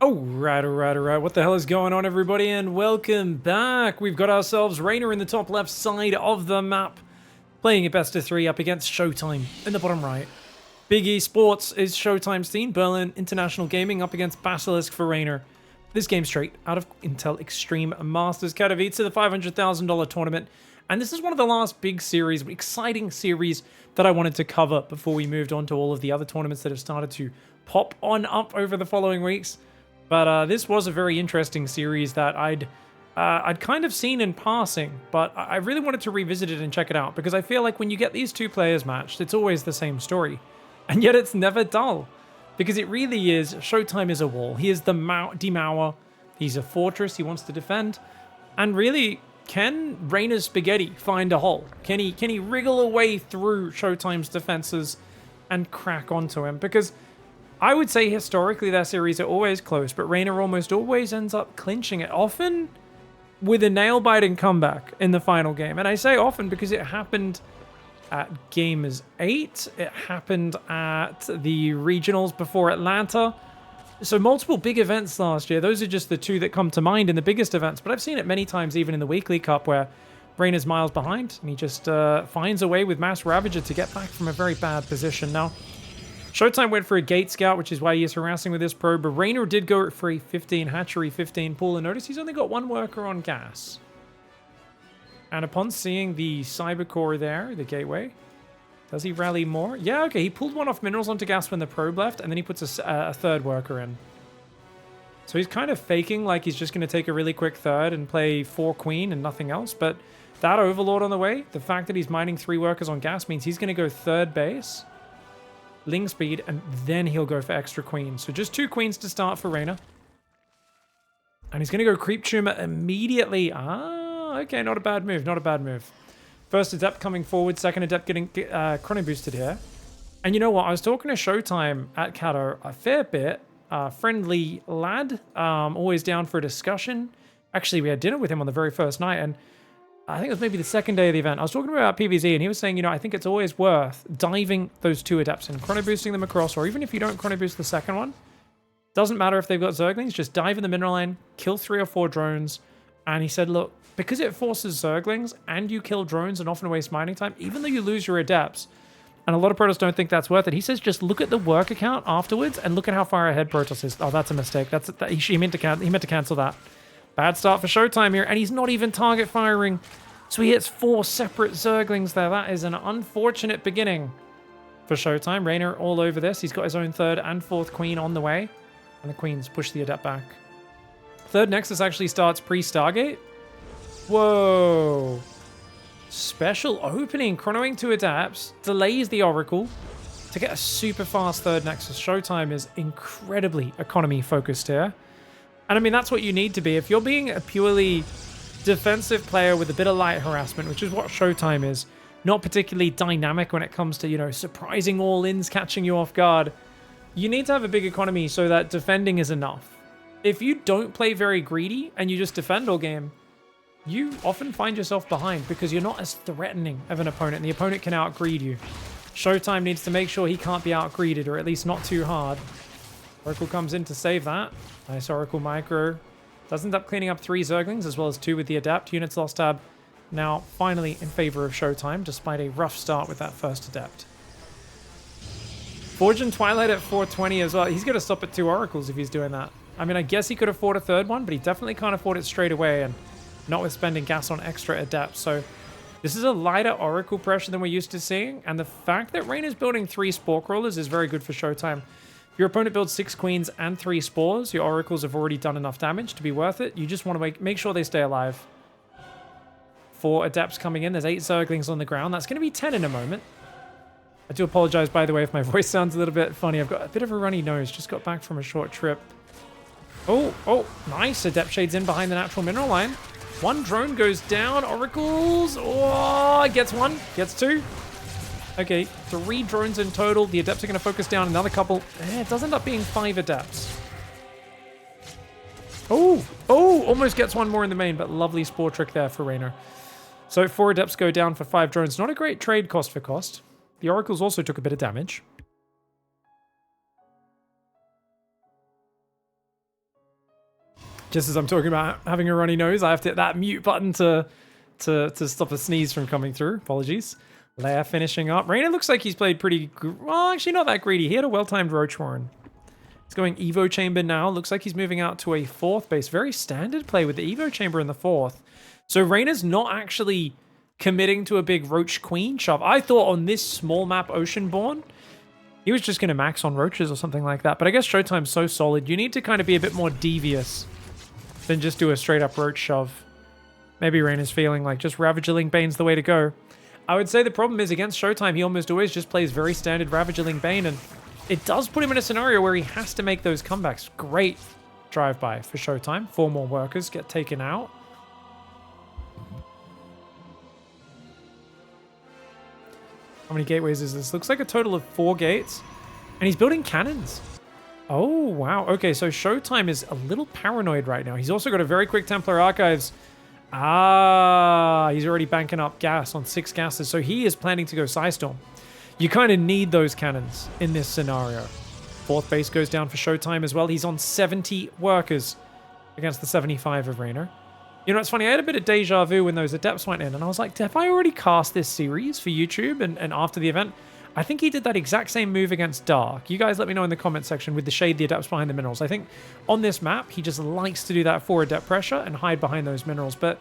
Alright. What the hell is going on, everybody? And welcome back. We've got ourselves REYNOR in the top left side of the map, playing a best of 3 up against SHOWTIME in the bottom right. Big E Sports is SHOWTIME's team. Berlin International Gaming up against Basilisk for REYNOR. This game straight out of Intel Extreme Masters Katowice, the $500,000 tournament. And this is one of the last big series, exciting series that I wanted to cover before we moved on to all of the other tournaments that have started to pop on up over the following weeks. But this was a very interesting series that I'd kind of seen in passing, but I really wanted to revisit it and check it out, because I feel like when you get these two players matched, it's always the same story. And yet it's never dull, because it really is. SHOWTIME is a wall. He is the Demower. He's a fortress. He wants to defend. And really, can REYNOR's Spaghetti find a hole? Can he wriggle away through SHOWTIME's defenses and crack onto him? Because I would say historically their series are always close, but REYNOR almost always ends up clinching it, often with a nail-biting comeback in the final game. And I say often because it happened at Gamers 8, it happened at the regionals before Atlanta. So multiple big events last year. Those are just the two that come to mind in the biggest events, but I've seen it many times even in the Weekly Cup where REYNOR's miles behind and he just finds a way with Mass Ravager to get back from a very bad position. Now, SHOWTIME went for a Gate Scout, which is why he is harassing with this probe, but REYNOR did go for a 15 hatchery, 15 pool, and notice he's only got one worker on gas. And upon seeing the Cyber Core there, the gateway, does he rally more? Yeah, okay, he pulled one off minerals onto gas when the probe left, and then he puts a third worker in. So he's kind of faking like he's just going to take a really quick third and play 4 queen and nothing else, but that Overlord on the way, the fact that he's mining 3 workers on gas means he's going to go third base, Ling speed, and then he'll go for extra queens. So just 2 queens to start for REYNOR. And he's going to go Creep Tumor immediately. Ah, okay, not a bad move, not a bad move. First Adept coming forward, second Adept getting chrono boosted here. And you know what? I was talking to SHOWTIME at Kato a fair bit. Friendly lad, always down for a discussion. Actually, we had dinner with him on the very first night, and I think it was maybe the second day of the event. I was talking about PvZ, and he was saying, you know, I think it's always worth diving those 2 Adepts and chrono boosting them across, or even if you don't chrono boost the second one, doesn't matter if they've got Zerglings, just dive in the mineral line, kill 3 or 4 drones. And he said, look, because it forces Zerglings and you kill drones and often waste mining time, even though you lose your Adepts, and a lot of Protoss don't think that's worth it, he says just look at the worker count afterwards and look at how far ahead Protoss is. Oh, that's a mistake. He meant to cancel that. Bad start for SHOWTIME here, and he's not even target firing. So he hits 4 separate Zerglings there. That is an unfortunate beginning for SHOWTIME. REYNOR all over this. He's got his own 3rd and 4th queen on the way, and the queens push the Adept back. 3rd Nexus actually starts pre-Stargate. Whoa. Special opening, chronoing 2 Adepts, delays the Oracle to get a super fast 3rd Nexus. SHOWTIME is incredibly economy focused here. And I mean, that's what you need to be. If you're being a purely defensive player with a bit of light harassment, which is what SHOWTIME is, not particularly dynamic when it comes to, you know, surprising all-ins, catching you off guard, you need to have a big economy so that defending is enough. If you don't play very greedy and you just defend all game, you often find yourself behind because you're not as threatening of an opponent, and the opponent can outgreed you. SHOWTIME needs to make sure he can't be outgreeded, or at least not too hard. Oracle comes in to save that. Nice Oracle micro. Does end up cleaning up 3 Zerglings as well as 2 with the Adept. Units lost tab now finally in favor of SHOWTIME, despite a rough start with that first Adept. Forge and Twilight at 420 as well. He's going to stop at 2 Oracles if he's doing that. I mean, I guess he could afford a 3rd one, but he definitely can't afford it straight away, and not with spending gas on extra Adepts. So this is a lighter Oracle pressure than we're used to seeing, and the fact that REYNOR's building 3 Spore Crawlers is very good for SHOWTIME. If your opponent builds 6 Queens and 3 Spores, your Oracles have already done enough damage to be worth it. You just want to make sure they stay alive. 4 Adepts coming in. There's 8 Zerglings on the ground. That's going to be 10 in a moment. I do apologize, by the way, if my voice sounds a little bit funny. I've got a bit of a runny nose. Just got back from a short trip. Oh, nice. Adept shades in behind the natural mineral line. 1 drone goes down. Oracles. Oh, gets 1. Gets 2. Okay, 3 drones in total. The Adepts are going to focus down another couple. It does end up being 5 Adepts. Oh, almost gets 1 more in the main, but lovely Spore trick there for REYNOR. So 4 Adepts go down for 5 drones. Not a great trade cost for cost. The Oracles also took a bit of damage. Just as I'm talking about having a runny nose, I have to hit that mute button to stop a sneeze from coming through. Apologies. Lair finishing up. REYNOR looks like he's played pretty... Well, actually not that greedy. He had a well-timed Roach Warren. He's going Evo Chamber now. Looks like he's moving out to a 4th base. Very standard play with the Evo Chamber in the 4th. So REYNOR's not actually committing to a big Roach Queen shove. I thought on this small map Oceanborn, he was just going to max on Roaches or something like that. But I guess Showtime's so solid, you need to kind of be a bit more devious than just do a straight-up Roach shove. Maybe REYNOR's feeling like just Ravager Bane's the way to go. I would say the problem is against Showtime, he almost always just plays very standard Ravager Bane, and it does put him in a scenario where he has to make those comebacks. Great drive-by for Showtime. 4 more workers get taken out. How many gateways is this? Looks like a total of 4 gates. And he's building cannons. Oh, wow. Okay, so Showtime is a little paranoid right now. He's also got a very quick Templar Archives. Ah, he's already banking up gas on 6 gases. So he is planning to go Psystorm. You kind of need those cannons in this scenario. 4th base goes down for Showtime as well. He's on 70 workers against the 75 of REYNOR. You know, it's funny, I had a bit of deja vu when those Adepts went in, and I was like, have I already cast this series for YouTube and after the event? I think he did that exact same move against Dark. You guys let me know in the comment section with the shade the Adepts behind the minerals. I think on this map, he just likes to do that for Adept pressure and hide behind those minerals, but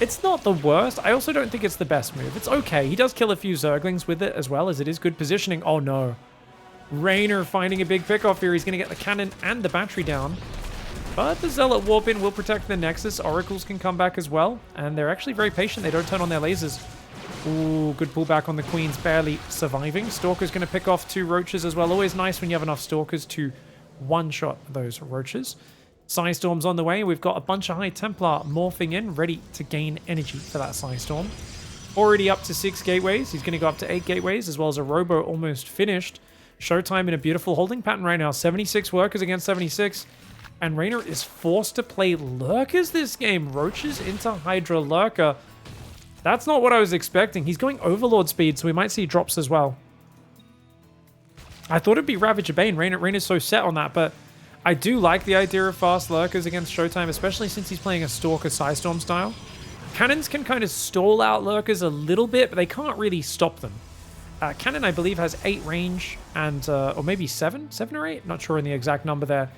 it's not the worst. I also don't think it's the best move. It's okay. He does kill a few Zerglings with it as well, as it is good positioning. Oh no. REYNOR finding a big pickoff here. He's going to get the cannon and the battery down. But the Zealot Warp in will protect the Nexus. Oracles can come back as well. And they're actually very patient. They don't turn on their lasers. Ooh, good pullback on the Queens, barely surviving. Stalker's going to pick off 2 Roaches as well. Always nice when you have enough Stalkers to one-shot those Roaches. Psystorm's on the way. We've got a bunch of High Templar morphing in, ready to gain energy for that Psystorm. Already up to 6 gateways. He's going to go up to 8 gateways, as well as a Robo almost finished. Showtime in a beautiful holding pattern right now. 76 workers against 76. And REYNOR is forced to play Lurkers this game. Roaches into Hydra Lurker. That's not what I was expecting. He's going Overlord speed, so we might see drops as well. I thought it'd be Ravager Bane. REYNOR's so set on that, but I do like the idea of fast Lurkers against Showtime, especially since he's playing a Stalker Psystorm style. Cannons can kind of stall out Lurkers a little bit, but they can't really stop them. Cannon, I believe, has 8 range and, or maybe 7 or 8? Not sure on the exact number there.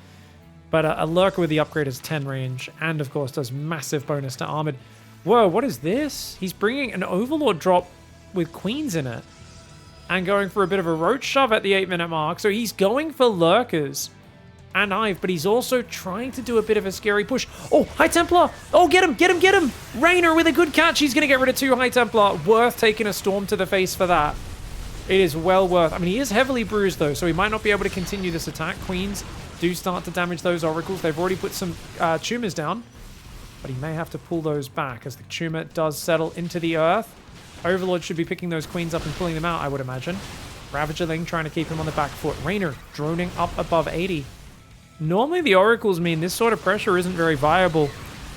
But a Lurker with the upgrade is 10 range, and of course does massive bonus to Armored. Whoa, what is this? He's bringing an Overlord drop with Queens in it. And going for a bit of a Roach shove at the 8-minute mark. So he's going for Lurkers and Hive, but he's also trying to do a bit of a scary push. Oh, High Templar! Oh, get him, get him, get him! REYNOR with a good catch. He's going to get rid of 2 High Templar. Worth taking a Storm to the face for that. It is well worth. I mean, he is heavily bruised, though, so he might not be able to continue this attack. Queens do start to damage those Oracles. They've already put some tumors down, but he may have to pull those back as the tumor does settle into the earth. Overlord should be picking those Queens up and pulling them out, I would imagine. Ravagerling trying to keep him on the back foot. REYNOR droning up above 80. Normally the Oracles mean this sort of pressure isn't very viable.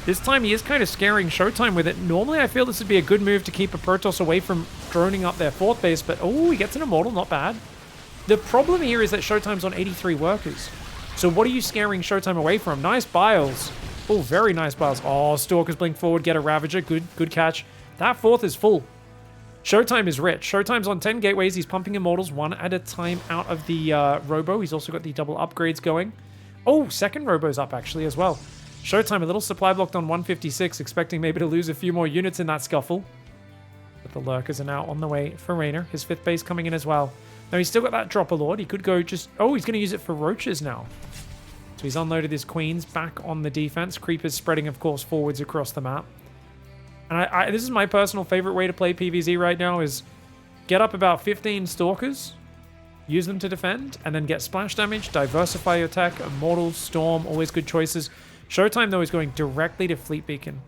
This time he is kind of scaring Showtime with it. Normally I feel this would be a good move to keep a Protoss away from droning up their 4th base, but oh, he gets an Immortal, not bad. The problem here is that Showtime's on 83 workers. So what are you scaring Showtime away from? Nice Biles. Oh, very nice Biles. Oh, Stalkers blink forward, get a Ravager. Good catch. That 4th is full. Showtime is rich. Showtime's on 10 gateways. He's pumping Immortals 1 at a time out of the Robo. He's also got the double upgrades going. Oh, second Robo's up actually as well. Showtime a little supply blocked on 156, expecting maybe to lose a few more units in that scuffle. But the Lurkers are now on the way for REYNOR. His 5th base coming in as well. Now he's still got that Dropper Lord. He could go just... Oh, he's going to use it for Roaches now. So he's unloaded his Queens back on the defense. Creepers spreading, of course, forwards across the map. And this is my personal favorite way to play PvZ right now is get up about 15 Stalkers, use them to defend, and then get splash damage, diversify your tech, Immortals, Storm, always good choices. Showtime, though, is going directly to Fleet Beacon,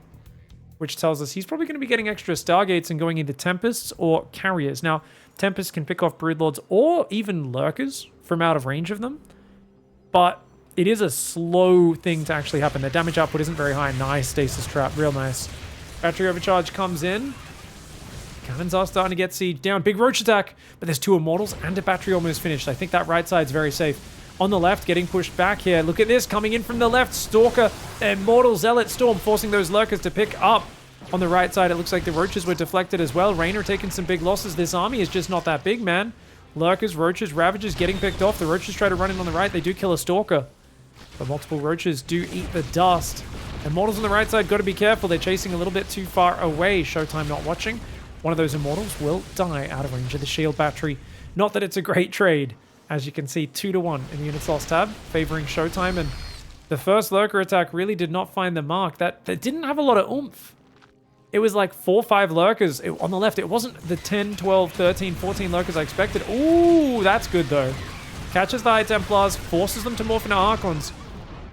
which tells us he's probably going to be getting extra Stargates and going into Tempests or Carriers. Now, Tempests can pick off Broodlords or even Lurkers from out of range of them, but it is a slow thing to actually happen. Their damage output isn't very high. Nice Stasis Trap, real nice. Battery Overcharge comes in. Cannons are starting to get sieged down. Big Roach attack, but there's 2 Immortals and a battery almost finished. I think that right side's very safe. on the left, getting pushed back here. Look at this, coming in from the left. Stalker, Immortal, Zealot, Storm, forcing those lurkers to pick up. On the right side, it looks like the roaches were deflected as well. REYNOR taking some big losses. This army is just not that big, man. Lurkers, roaches, ravagers getting picked off. The roaches try to run in on the right. They do kill a stalker. But multiple roaches do eat the dust. Immortals on the right side, got to be careful. They're chasing a little bit too far away. Showtime not watching. One of those Immortals will die out of range of the shield battery. Not that it's a great trade. As you can see, 2-1 in the units lost tab, favoring Showtime. And the first lurker attack really did not find the mark. That didn't have a lot of oomph. It was like 4 or 5 lurkers on the left. It wasn't the 10, 12, 13, 14 lurkers I expected. Ooh, that's good though. Catches the High Templars, forces them to morph into Archons.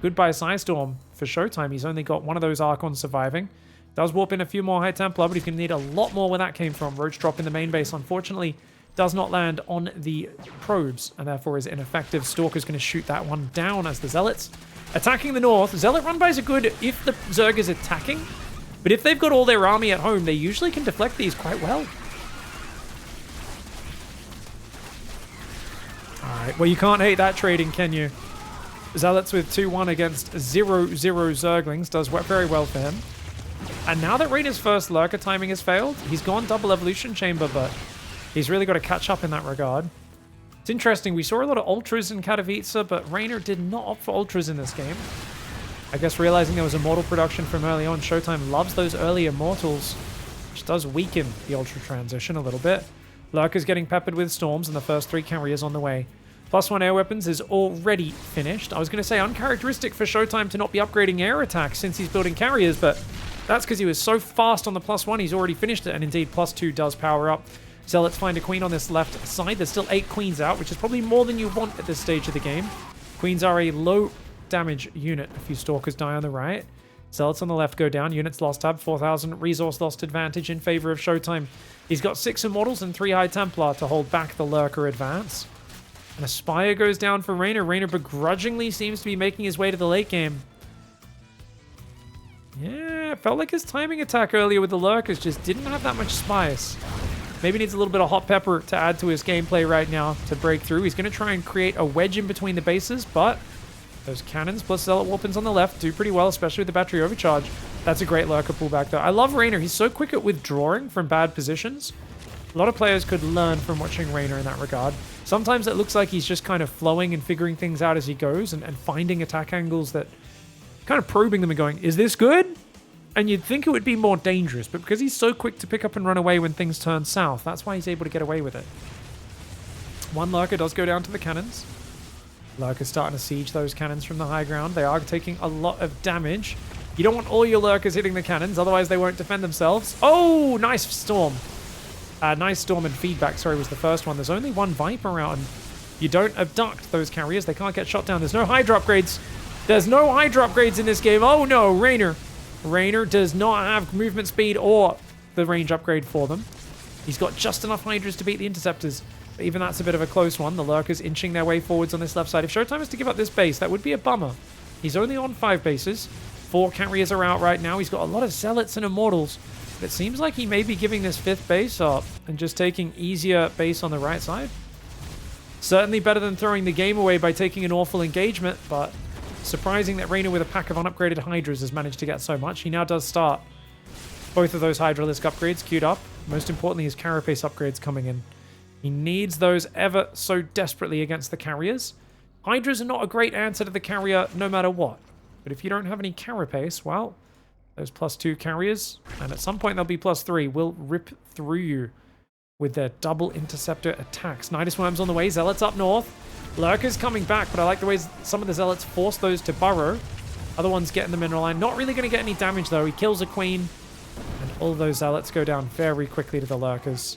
Goodbye Psystorm for Showtime. He's only got one of those Archons surviving. Does warp in a few more High Templar, but he's going to need a lot more where that came from. Roach drop in the main base, unfortunately, does not land on the probes, and therefore is ineffective. Stalker's going to shoot that one down as the Zealots attacking the north. Zealot run-bys are good if the Zerg is attacking, but if they've got all their army at home, they usually can deflect these quite well. Alright, well you can't hate that trading, can you? Zealots with 2-1 against 0-0 Zerglings does very well for him. And now that REYNOR's first lurker timing has failed, he's gone double evolution chamber, but he's really got to catch up in that regard. It's interesting, we saw a lot of ultras in Katowice, but REYNOR did not opt for ultras in this game. I guess realizing there was immortal production from early on, Showtime loves those early immortals, which does weaken the ultra transition a little bit. Lurker's getting peppered with storms, and the first 3 carriers on the way. +1 air weapons is already finished. I was going to say uncharacteristic for Showtime to not be upgrading air attacks since he's building carriers, but that's because he was so fast on the +1, he's already finished it, and indeed +2 does power up. Zealots find a queen on this left side. There's still 8 queens out, which is probably more than you want at this stage of the game. Queens are a low damage unit. A few stalkers die on the right. Zealots on the left go down. Units lost tab. 4,000 resource lost advantage in favor of Showtime. He's got 6 Immortals and 3 High Templar to hold back the lurker advance. And a Spire goes down for REYNOR. REYNOR begrudgingly seems to be making his way to the late game. Yeah, it felt like his timing attack earlier with the lurkers just didn't have that much spice. Maybe needs a little bit of hot pepper to add to his gameplay right now to break through. He's going to try and create a wedge in between the bases, but those cannons plus Zealot weapons on the left do pretty well, especially with the battery overcharge. That's a great lurker pullback though. I love REYNOR. He's so quick at withdrawing from bad positions. A lot of players could learn from watching REYNOR in that regard. Sometimes it looks like he's just kind of flowing and figuring things out as he goes and finding attack angles that kind of probing them and going, is this good? And you'd think it would be more dangerous, but because he's so quick to pick up and run away when things turn south, that's why he's able to get away with it. One lurker does go down to the cannons. Lurker's starting to siege those cannons from the high ground. They are taking a lot of damage. You don't want all your lurkers hitting the cannons, otherwise they won't defend themselves. Oh, nice storm. Nice storm and feedback, sorry, was the first one. There's only 1 Viper out, and you don't abduct those carriers. They can't get shot down. There's no Hydra upgrades. There's no Hydra upgrades in this game. Oh no, REYNOR. REYNOR does not have movement speed or the range upgrade for them. He's got just enough Hydras to beat the Interceptors. But even that's a bit of a close one. The Lurkers inching their way forwards on this left side. If Showtime is to give up this base, that would be a bummer. He's only on 5 bases. 4 carriers are out right now. He's got a lot of Zealots and Immortals. But it seems like he may be giving this 5th base up and just taking easier base on the right side. Certainly better than throwing the game away by taking an awful engagement, but surprising that REYNOR with a pack of unupgraded Hydras has managed to get so much. He now does start both of those Hydralisk upgrades queued up. Most importantly, his Carapace upgrades coming in. He needs those ever so desperately against the carriers. Hydras are not a great answer to the carrier no matter what. But if you don't have any Carapace, well, those +2 carriers, and at some point they'll be +3, will rip through you with their double interceptor attacks. Nidus Worms on the way, Zealots up north. Lurkers coming back, but I like the way some of the Zealots force those to burrow. Other ones get in the mineral line. Not really going to get any damage though. He kills a queen, and all those Zealots go down very quickly to the Lurkers.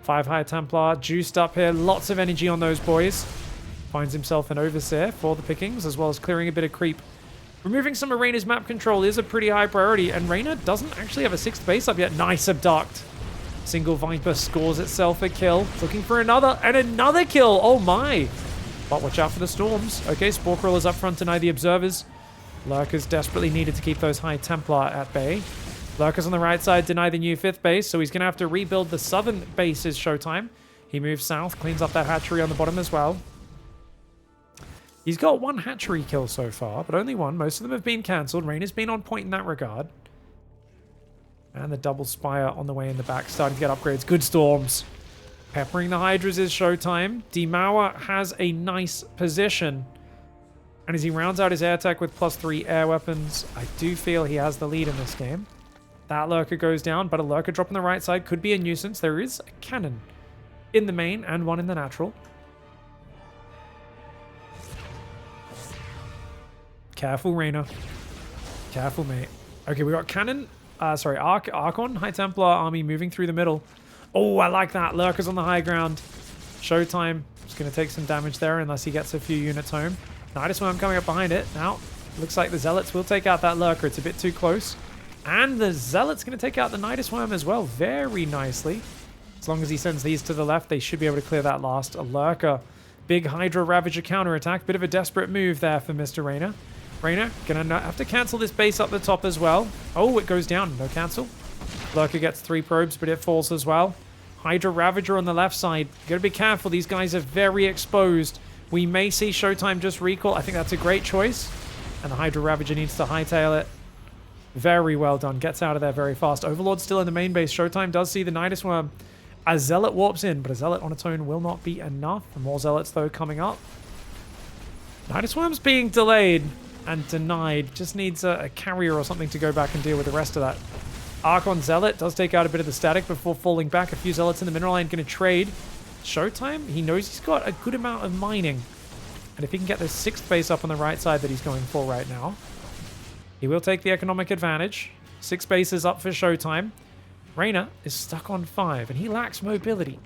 5 High Templar, juiced up here. Lots of energy on those boys. Finds himself an Overseer for the pickings, as well as clearing a bit of creep. Removing some of REYNOR's map control is a pretty high priority, and REYNOR doesn't actually have a 6th base up yet. Nice abduct. Single Viper scores itself a kill. Looking for another, and another kill. Oh my. But watch out for the storms. Okay, Spore Crawlers up front deny the observers. Lurkers desperately needed to keep those High Templar at bay. Lurkers on the right side deny the new 5th base, so he's going to have to rebuild the southern base's Showtime. He moves south, cleans up that hatchery on the bottom as well. He's got one hatchery kill so far, but only one. Most of them have been cancelled. Reynor's been on point in that regard. And the double spire on the way in the back, starting to get upgrades. Good storms. Peppering the Hydras is Showtime. Demower has a nice position. And as he rounds out his air tech with +3 air weapons, I do feel he has the lead in this game. That lurker goes down, but a lurker drop on the right side could be a nuisance. There is a cannon in the main and one in the natural. Careful, Reynor. Careful, mate. Okay, we got cannon. Archon, High Templar army moving through the middle. Oh, I like that. Lurkers on the high ground. Showtime is going to take some damage there unless he gets a few units home. Nidus Worm coming up behind it. Now, looks like the Zealots will take out that Lurker. It's a bit too close. And the Zealot's going to take out the Nidus Worm as well very nicely. As long as he sends these to the left, they should be able to clear that last Lurker. Big Hydra Ravager counterattack. Bit of a desperate move there for Mr. Reynor. Reynor going to have to cancel this base up the top as well. Oh, it goes down. No cancel. Lurker gets 3 probes, but it falls as well. Hydra Ravager on the left side. You got to be careful. These guys are very exposed. We may see Showtime just recall. I think that's a great choice. And the Hydra Ravager needs to hightail it. Very well done. Gets out of there very fast. Overlord's still in the main base. Showtime does see the Nidus Worm. A Zealot warps in, but a Zealot on its own will not be enough. More Zealots, though, coming up. Nidus Worm's being delayed and denied. Just needs a carrier or something to go back and deal with the rest of that. Archon Zealot does take out a bit of the static before falling back. A few Zealots in the mineral line going to trade. Showtime, he knows he's got a good amount of mining. And if he can get this 6th base up on the right side that he's going for right now, he will take the economic advantage. 6 bases up for Showtime. Reynor is stuck on 5, and he lacks mobility.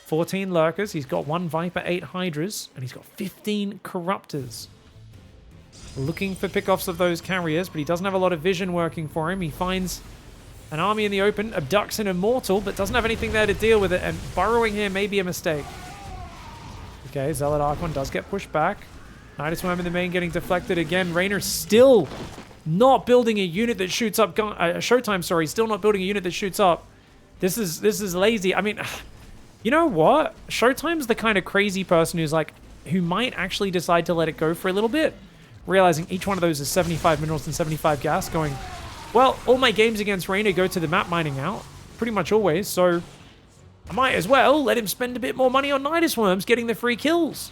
14 Lurkers, he's got 1 Viper, 8 Hydras, and he's got 15 Corruptors. Looking for pickoffs of those carriers, but he doesn't have a lot of vision working for him. He finds an army in the open, abducts an Immortal, but doesn't have anything there to deal with it, and burrowing here may be a mistake. Okay, Zealot Archon does get pushed back. Nidus Worm in the main getting deflected again. Reynor still not building a unit that shoots up. Showtime, sorry, still not building a unit that shoots up. This is lazy. I mean, you know what? Showtime's the kind of crazy person who might actually decide to let it go for a little bit, realizing each one of those is 75 minerals and 75 gas, going, well, all my games against Reynor go to the map mining out, pretty much always, so I might as well let him spend a bit more money on Nidus Worms getting the free kills.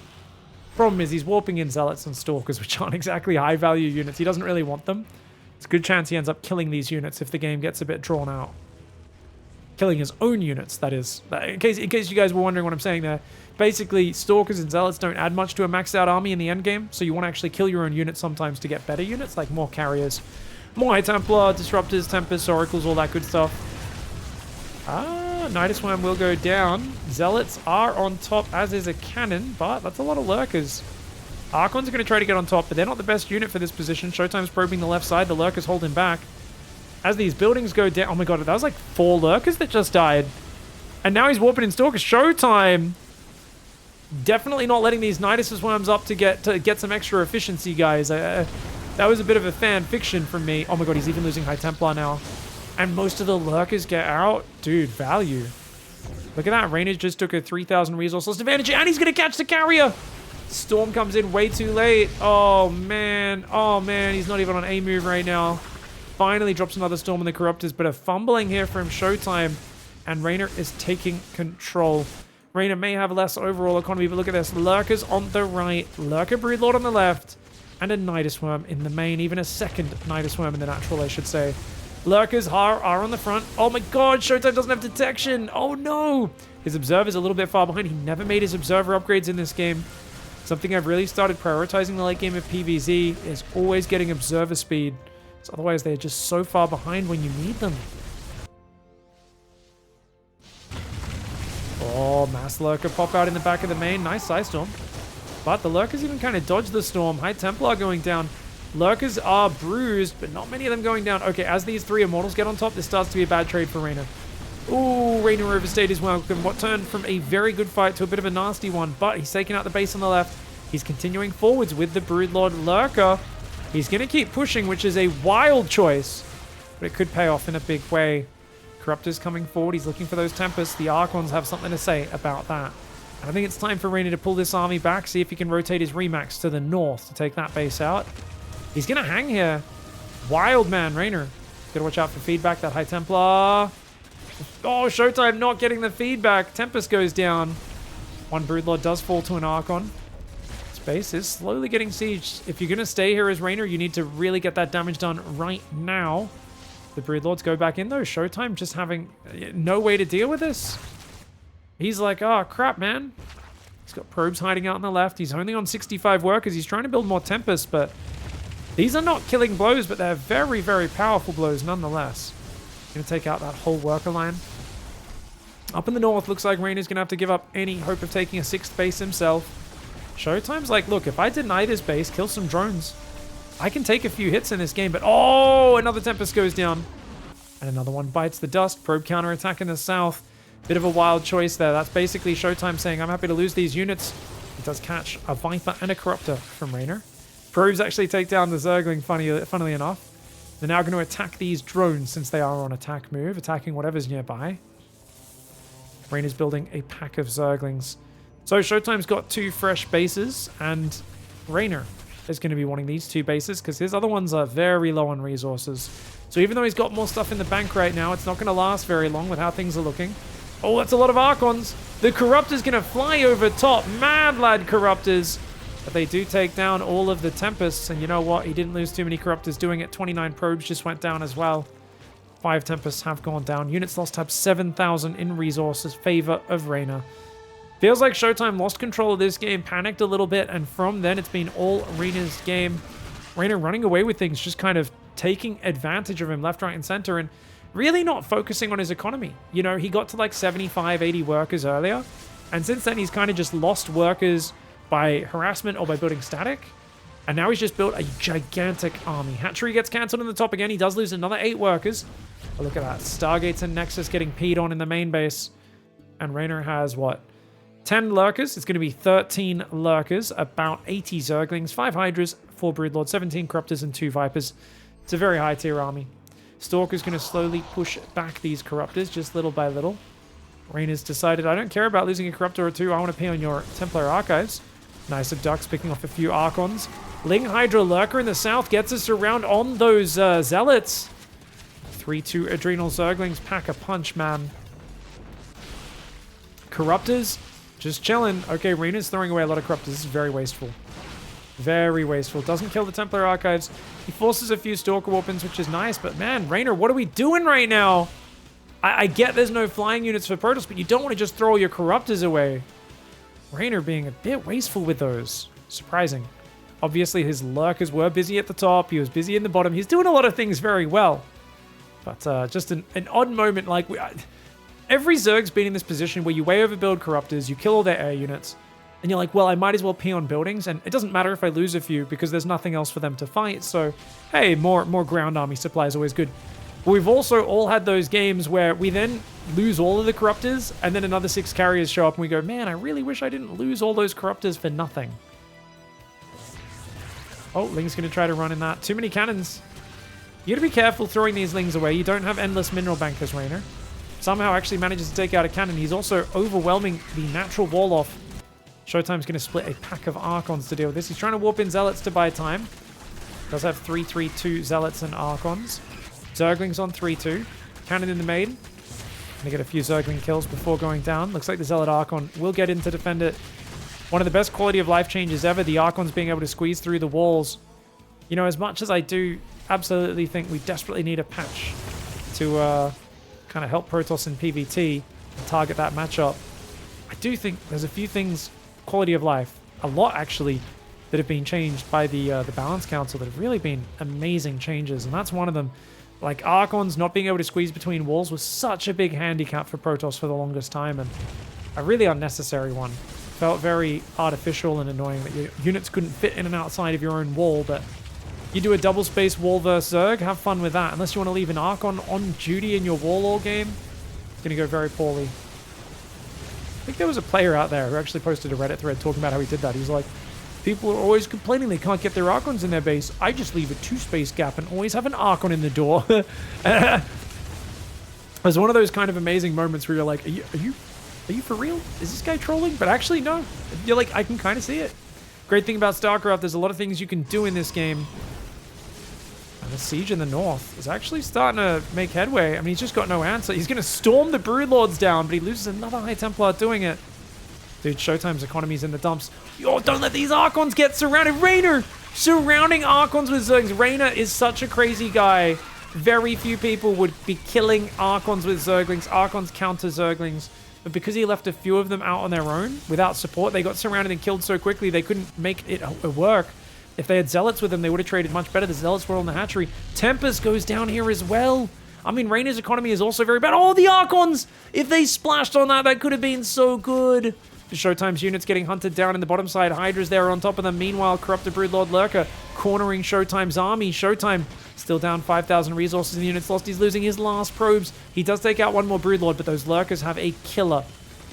Problem is he's warping in Zealots and Stalkers, which aren't exactly high-value units. He doesn't really want them. It's a good chance he ends up killing these units if the game gets a bit drawn out. Killing his own units, that is. In case you guys were wondering what I'm saying there. Basically, Stalkers and Zealots don't add much to a maxed-out army in the endgame, so you want to actually kill your own units sometimes to get better units, like more carriers. More High Templar, Disruptors, Tempests, Oracles, all that good stuff. Nidus Worm will go down. Zealots are on top, as is a cannon, but that's a lot of Lurkers. Archons are going to try to get on top, but they're not the best unit for this position. Showtime's probing the left side. The Lurkers hold him back. As these buildings go down... Oh my god, that was like 4 Lurkers that just died. And now he's warping in Stalkers. Showtime! Definitely not letting these Nidus Worms up to get some extra efficiency, guys. That was a bit of a fan fiction from me. Oh my god, he's even losing High Templar now. And most of the Lurkers get out. Dude, value. Look at that. Reynor just took a 3,000 resource loss advantage, and he's going to catch the carrier. Storm comes in way too late. Oh, man. Oh, man. He's not even on A move right now. Finally drops another Storm on the Corruptors, but a fumbling here from Showtime. And Reynor is taking control. Reynor may have less overall economy, but look at this. Lurkers on the right. Lurker Broodlord on the left. And a Nidus Worm in the main. Even a second Nidus Worm in the natural, I should say. Lurkers are on the front. Oh my god, Showtime doesn't have detection. Oh no. His Observer's a little bit far behind. He never made his Observer upgrades in this game. Something I've really started prioritizing the late game of PvZ is always getting Observer speed. So otherwise they're just so far behind when you need them. Oh, Mass Lurker pop out in the back of the main. Nice Side Storm. But the Lurkers even kind of dodged the Storm. High Templar going down. Lurkers are bruised, but not many of them going down. Okay, as these 3 Immortals get on top, this starts to be a bad trade for Reynor. Ooh, Reynor overstayed his welcome. What turned from a very good fight to a bit of a nasty one, but he's taking out the base on the left. He's continuing forwards with the Broodlord Lurker. He's going to keep pushing, which is a wild choice, but it could pay off in a big way. Corruptor's coming forward. He's looking for those Tempests. The Archons have something to say about that. And I think it's time for REYNOR to pull this army back, see if he can rotate his Remax to the north to take that base out. He's going to hang here. Wild man, REYNOR. Gotta watch out for feedback, that High Templar. Oh, Showtime not getting the feedback. Tempest goes down. One Broodlord does fall to an Archon. Base is slowly getting sieged. If you're going to stay here as REYNOR, you need to really get that damage done right now. The Broodlords go back in though. Showtime just having no way to deal with this. He's like, oh crap, man. He's got probes hiding out on the left. He's only on 65 workers. He's trying to build more Tempest, but these are not killing blows, but they're very, very powerful blows nonetheless. Going to take out that whole worker line. Up in the north, looks like REYNOR's going to have to give up any hope of taking a 6th base himself. Showtime's like, look, if I deny this base, kill some drones, I can take a few hits in this game, but oh, another Tempest goes down. And another one bites the dust. Probe counterattack in the south. Bit of a wild choice there. That's basically Showtime saying, I'm happy to lose these units. He does catch a Viper and a Corruptor from REYNOR. Probes actually take down the Zergling, funnily enough. They're now going to attack these drones since they are on attack move, attacking whatever's nearby. REYNOR's building a pack of Zerglings. So Showtime's got 2 fresh bases, and REYNOR is going to be wanting these 2 bases because his other ones are very low on resources. So even though he's got more stuff in the bank right now, it's not going to last very long with how things are looking. Oh, that's a lot of Archons. The Corruptor's going to fly over top. Mad lad Corruptors. But they do take down all of the Tempests, and you know what? He didn't lose too many Corruptors doing it. 29 probes just went down as well. 5 Tempests have gone down. Units lost have 7,000 in resources. Favor of REYNOR. Feels like Showtime lost control of this game, panicked a little bit, and from then it's been all REYNOR's game. REYNOR running away with things, just kind of taking advantage of him left, right, and center, and really not focusing on his economy. You know, he got to like 75, 80 workers earlier, and since then he's kind of just lost workers by harassment or by building static, and now he's just built a gigantic army. Hatchery gets cancelled in the top again. He does lose another 8 workers. But look at that. Stargates and Nexus getting peed on in the main base, and REYNOR has, what? 10 lurkers. It's going to be 13 lurkers, about 80 Zerglings, 5 Hydras, 4 Broodlords, 17 Corruptors, and 2 Vipers. It's a very high tier army. Stalker's going to slowly push back these Corruptors, just little by little. REYNOR's decided, I don't care about losing a Corruptor or 2. I want to pay on your Templar Archives. Nice Abducts picking off a few Archons. Ling Hydra Lurker in the south gets us around on those Zealots. 3-2 Adrenal Zerglings pack a punch, man. Corruptors just chilling. Okay, REYNOR's throwing away a lot of Corruptors. This is very wasteful. Very wasteful. Doesn't kill the Templar Archives. He forces a few Stalker Weapons, which is nice. But man, REYNOR, what are we doing right now? I get there's no flying units for Protoss, but you don't want to just throw all your Corruptors away. REYNOR being a bit wasteful with those. Surprising. Obviously, his Lurkers were busy at the top. He was busy in the bottom. He's doing a lot of things very well. But just an odd moment. Like, every Zerg's been in this position where you way overbuild Corruptors, you kill all their air units, and you're like, well, I might as well pee on buildings, and it doesn't matter if I lose a few because there's nothing else for them to fight. So, hey, more ground army supply is always good. But we've also all had those games where we then lose all of the Corruptors, and then another 6 carriers show up, and we go, man, I really wish I didn't lose all those Corruptors for nothing. Oh, Ling's going to try to run in that. Too many cannons. You got to be careful throwing these Lings away. You don't have endless mineral bankers, REYNOR. Somehow actually manages to take out a cannon. He's also overwhelming the natural wall off. Showtime's going to split a pack of Archons to deal with this. He's trying to warp in Zealots to buy time. Does have 3-3-2 Zealots and Archons. Zerglings on 3-2. Cannon in the main. Gonna get a few Zergling kills before going down. Looks like the Zealot Archon will get in to defend it. One of the best quality of life changes ever. The Archons being able to squeeze through the walls. You know, as much as I do absolutely think we desperately need a patch to kind of help Protoss in PvT and target that matchup, I do think there's a few things, quality of life, a lot actually, that have been changed by the Balance Council that have really been amazing changes, and that's one of them. Like, Archons not being able to squeeze between walls was such a big handicap for Protoss for the longest time, and a really unnecessary one. Felt very artificial and annoying that your units couldn't fit in and outside of your own wall, but you do a double space wall versus Zerg, have fun with that. Unless you want to leave an Archon on duty in your wall all game, it's going to go very poorly. I think there was a player out there who actually posted a Reddit thread talking about how he did that. He was like, people are always complaining they can't get their Archons in their base. I just leave a 2-space gap and always have an Archon in the door. It was one of those kind of amazing moments where you're like, are you Are you for real? Is this guy trolling? But actually, no. You're like, I can kind of see it. Great thing about StarCraft, there's a lot of things you can do in this game. And the siege in the north is actually starting to make headway. I mean, he's just got no answer. He's going to storm the Broodlords down, but he loses another High Templar doing it. Dude, Showtime's economy's in the dumps. Yo, don't let these Archons get surrounded. Reynor surrounding Archons with Zerglings. Reynor is such a crazy guy. Very few people would be killing Archons with Zerglings. Archons counter Zerglings. But because he left a few of them out on their own, without support, they got surrounded and killed so quickly they couldn't make it work. If they had Zealots with them, they would have traded much better. The Zealots were on the hatchery. Tempest goes down here as well. I mean, Reynor's economy is also very bad. Oh, the Archons! If they splashed on that, that could have been so good. Showtime's units getting hunted down in the bottom side. Hydra's there on top of them. Meanwhile, Corrupted Broodlord Lurker cornering Showtime's army. Showtime still down 5,000 resources in the units lost. He's losing his last probes. He does take out one more Broodlord, but those Lurkers have a killer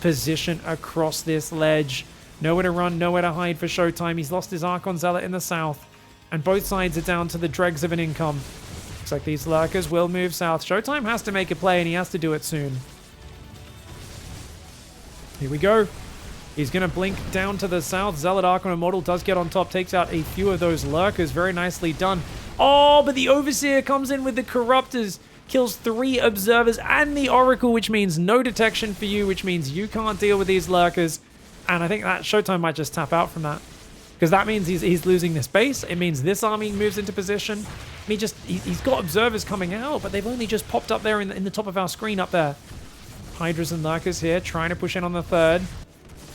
position across this ledge. Nowhere to run, nowhere to hide for Showtime. He's lost his Archon Zealot in the south, and both sides are down to the dregs of an income. Looks like these Lurkers will move south. Showtime has to make a play, and he has to do it soon. Here we go. He's going to blink down to the south. Zealot Archon Immortal does get on top, takes out a few of those Lurkers. Very nicely done. Oh, but the Overseer comes in with the Corruptors. Kills 3 Observers and the Oracle, which means no detection for you, which means you can't deal with these Lurkers. And I think that Showtime might just tap out from that. Because that means he's losing this base. It means this army moves into position. He's got Observers coming out, but they've only just popped up there in the top of our screen up there. Hydras and Lurkers here, trying to push in on the third.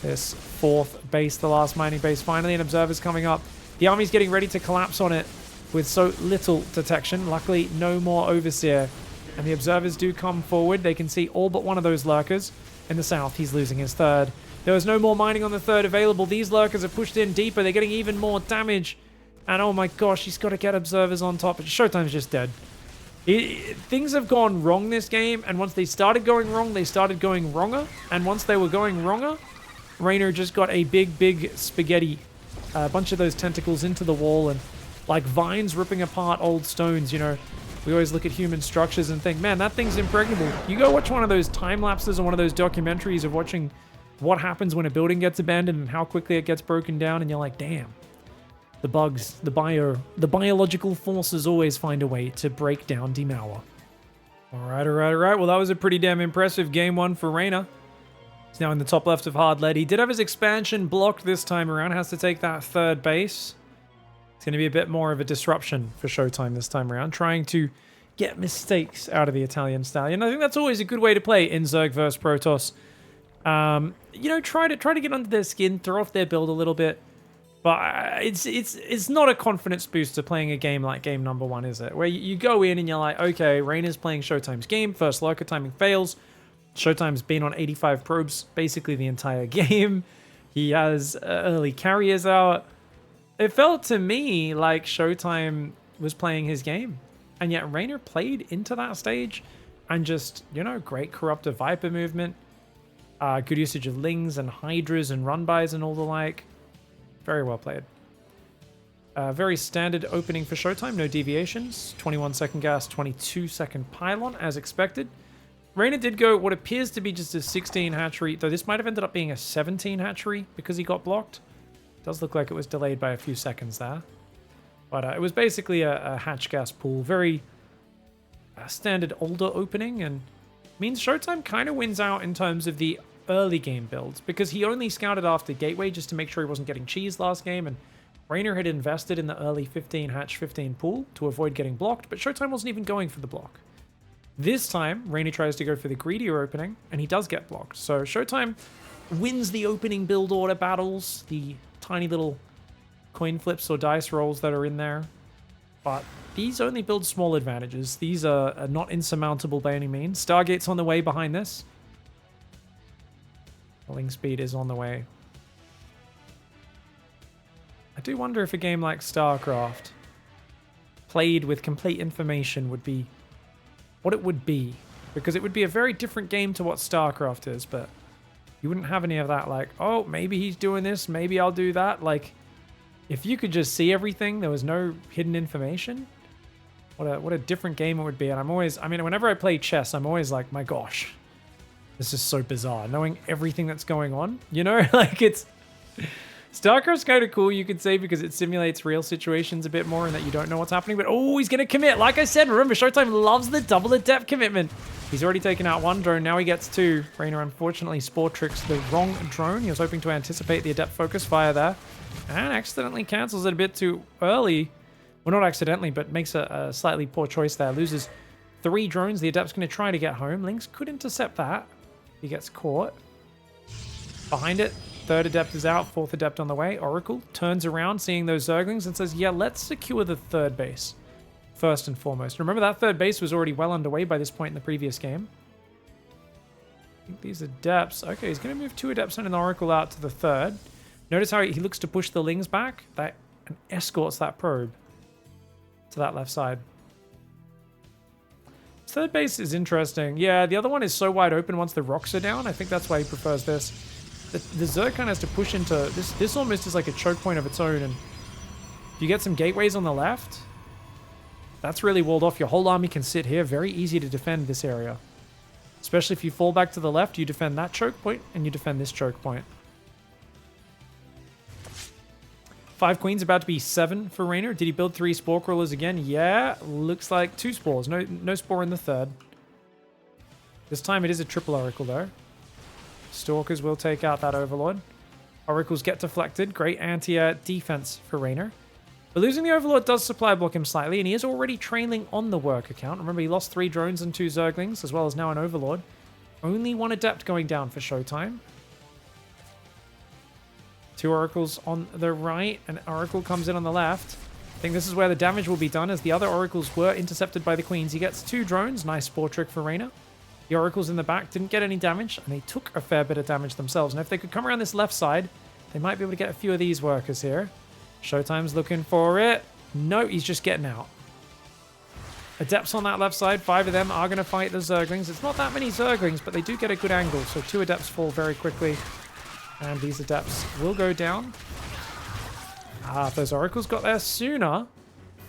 This fourth base, the last mining base. Finally, an Observer's coming up. The army's getting ready to collapse on it with so little detection. Luckily, no more Overseer. And the Observers do come forward. They can see all but one of those Lurkers. In the south, he's losing his third. There was no more mining on the third available. These Lurkers are pushed in deeper. They're getting even more damage. And oh my gosh, he's got to get Observers on top. Showtime's just dead. Things have gone wrong this game. And once they started going wrong, they started going wronger. And once they were going wronger, Reynor just got a big spaghetti. A bunch of those tentacles into the wall and like vines ripping apart old stones, you know. We always look at human structures and think, man, that thing's impregnable. You go watch one of those time lapses or one of those documentaries of watching what happens when a building gets abandoned and how quickly it gets broken down, and you're like, damn. The bugs, the biological forces always find a way to break down Demour. All right. Well, that was a pretty damn impressive game one for Reynor. He's now in the top left of hard lead. He did have his expansion blocked this time around. Has to take that third base. It's going to be a bit more of a disruption for Showtime this time around, trying to get mistakes out of the Italian Stallion. I think that's always a good way to play in Zerg vs Protoss. You know, try to get under their skin, throw off their build a little bit. But it's not a confidence booster playing a game like game number one, is it? Where you go in and you're like, okay, Reynor's playing Showtime's game. First Lurker timing fails. Showtime's been on 85 probes basically the entire game. He has early carriers out. It felt to me like Showtime was playing his game. And yet Reynor played into that stage and just, you know, great Corruptor Viper movement. Good usage of Lings and Hydras and run-bys and all the like. Very well played. Very standard opening for Showtime, no deviations. 21 second gas, 22 second pylon as expected. Reynor did go what appears to be just a 16 hatchery, though this might have ended up being a 17 hatchery because he got blocked. Does look like it was delayed by a few seconds there. But it was basically a hatch gas pool. Very standard older opening, and means Showtime kind of wins out in terms of the early game builds because he only scouted after Gateway just to make sure he wasn't getting cheesed last game, and Reynor had invested in the early 15 hatch 15 pool to avoid getting blocked, but Showtime wasn't even going for the block. This time, Reynor tries to go for the greedier opening, and he does get blocked. So Showtime wins the opening build order battles, the tiny little coin flips or dice rolls that are in there. But these only build small advantages. These are not insurmountable by any means. Stargate's on the way behind this. Ling speed is on the way. I do wonder if a game like StarCraft, played with complete information, would be what it would be. Because it would be a very different game to what StarCraft is, but you wouldn't have any of that like, oh, maybe he's doing this, maybe I'll do that. Like, if you could just see everything, there was no hidden information, what a different game it would be. And I'm always, I mean, whenever I play chess, I'm always like, my gosh, This is so bizarre, knowing everything that's going on. You know, like it's... StarCraft's kind of cool, you could say, because it simulates real situations a bit more and that you don't know what's happening. But, oh, he's going to commit. Like I said, remember, Showtime loves the double adept commitment. He's already taken out one drone. Now he gets two. REYNOR, unfortunately, spore tricks the wrong drone. He was hoping to anticipate the adept focus fire there. And accidentally cancels it a bit too early. Well, not accidentally, but makes a slightly poor choice there. Loses 3 drones. The adept's going to try to get home. Lynx could intercept that. He gets caught. Behind it, 3rd adept is out, 4th adept on the way. Oracle turns around, seeing those Zerglings, and says, yeah, let's secure the 3rd base. First and foremost. Remember, that 3rd base was already well underway by this point in the previous game. I think these adepts... Okay, he's going to move 2 adepts and an Oracle out to the 3rd. Notice how he looks to push the Lings back. That and escorts that probe to that left side. 3rd base is interesting. Yeah, the other one is so wide open once the rocks are down. I think that's why he prefers this. The Zerg kind of has to push into... This almost is like a choke point of its own. And if you get some gateways on the left, that's really walled off. Your whole army can sit here. Very easy to defend this area. Especially if you fall back to the left, you defend that choke point and you defend this choke point. 5 queens, about to be 7 for REYNOR. Did he build 3 spore crawlers again? Yeah, looks like 2 spores. No spore in the 3rd. This time it is a triple oracle though. Stalkers will take out that overlord. Oracles get deflected. Great anti-air defense for REYNOR. But losing the overlord does supply block him slightly, and he is already trailing on the work account. Remember, he lost 3 drones and 2 Zerglings, as well as now an overlord. Only 1 adept going down for Showtime. 2 oracles on the right, an oracle comes in on the left. I think this is where the damage will be done, as the other oracles were intercepted by the queens. He gets 2 drones. Nice spore trick for REYNOR. The oracles in the back didn't get any damage, and they took a fair bit of damage themselves. And if they could come around this left side, they might be able to get a few of these workers here. Showtime's looking for it. No, he's just getting out. Adepts on that left side. 5 of them are going to fight the Zerglings. It's not that many Zerglings, but they do get a good angle. So 2 adepts fall very quickly. And these adepts will go down. If those oracles got there sooner,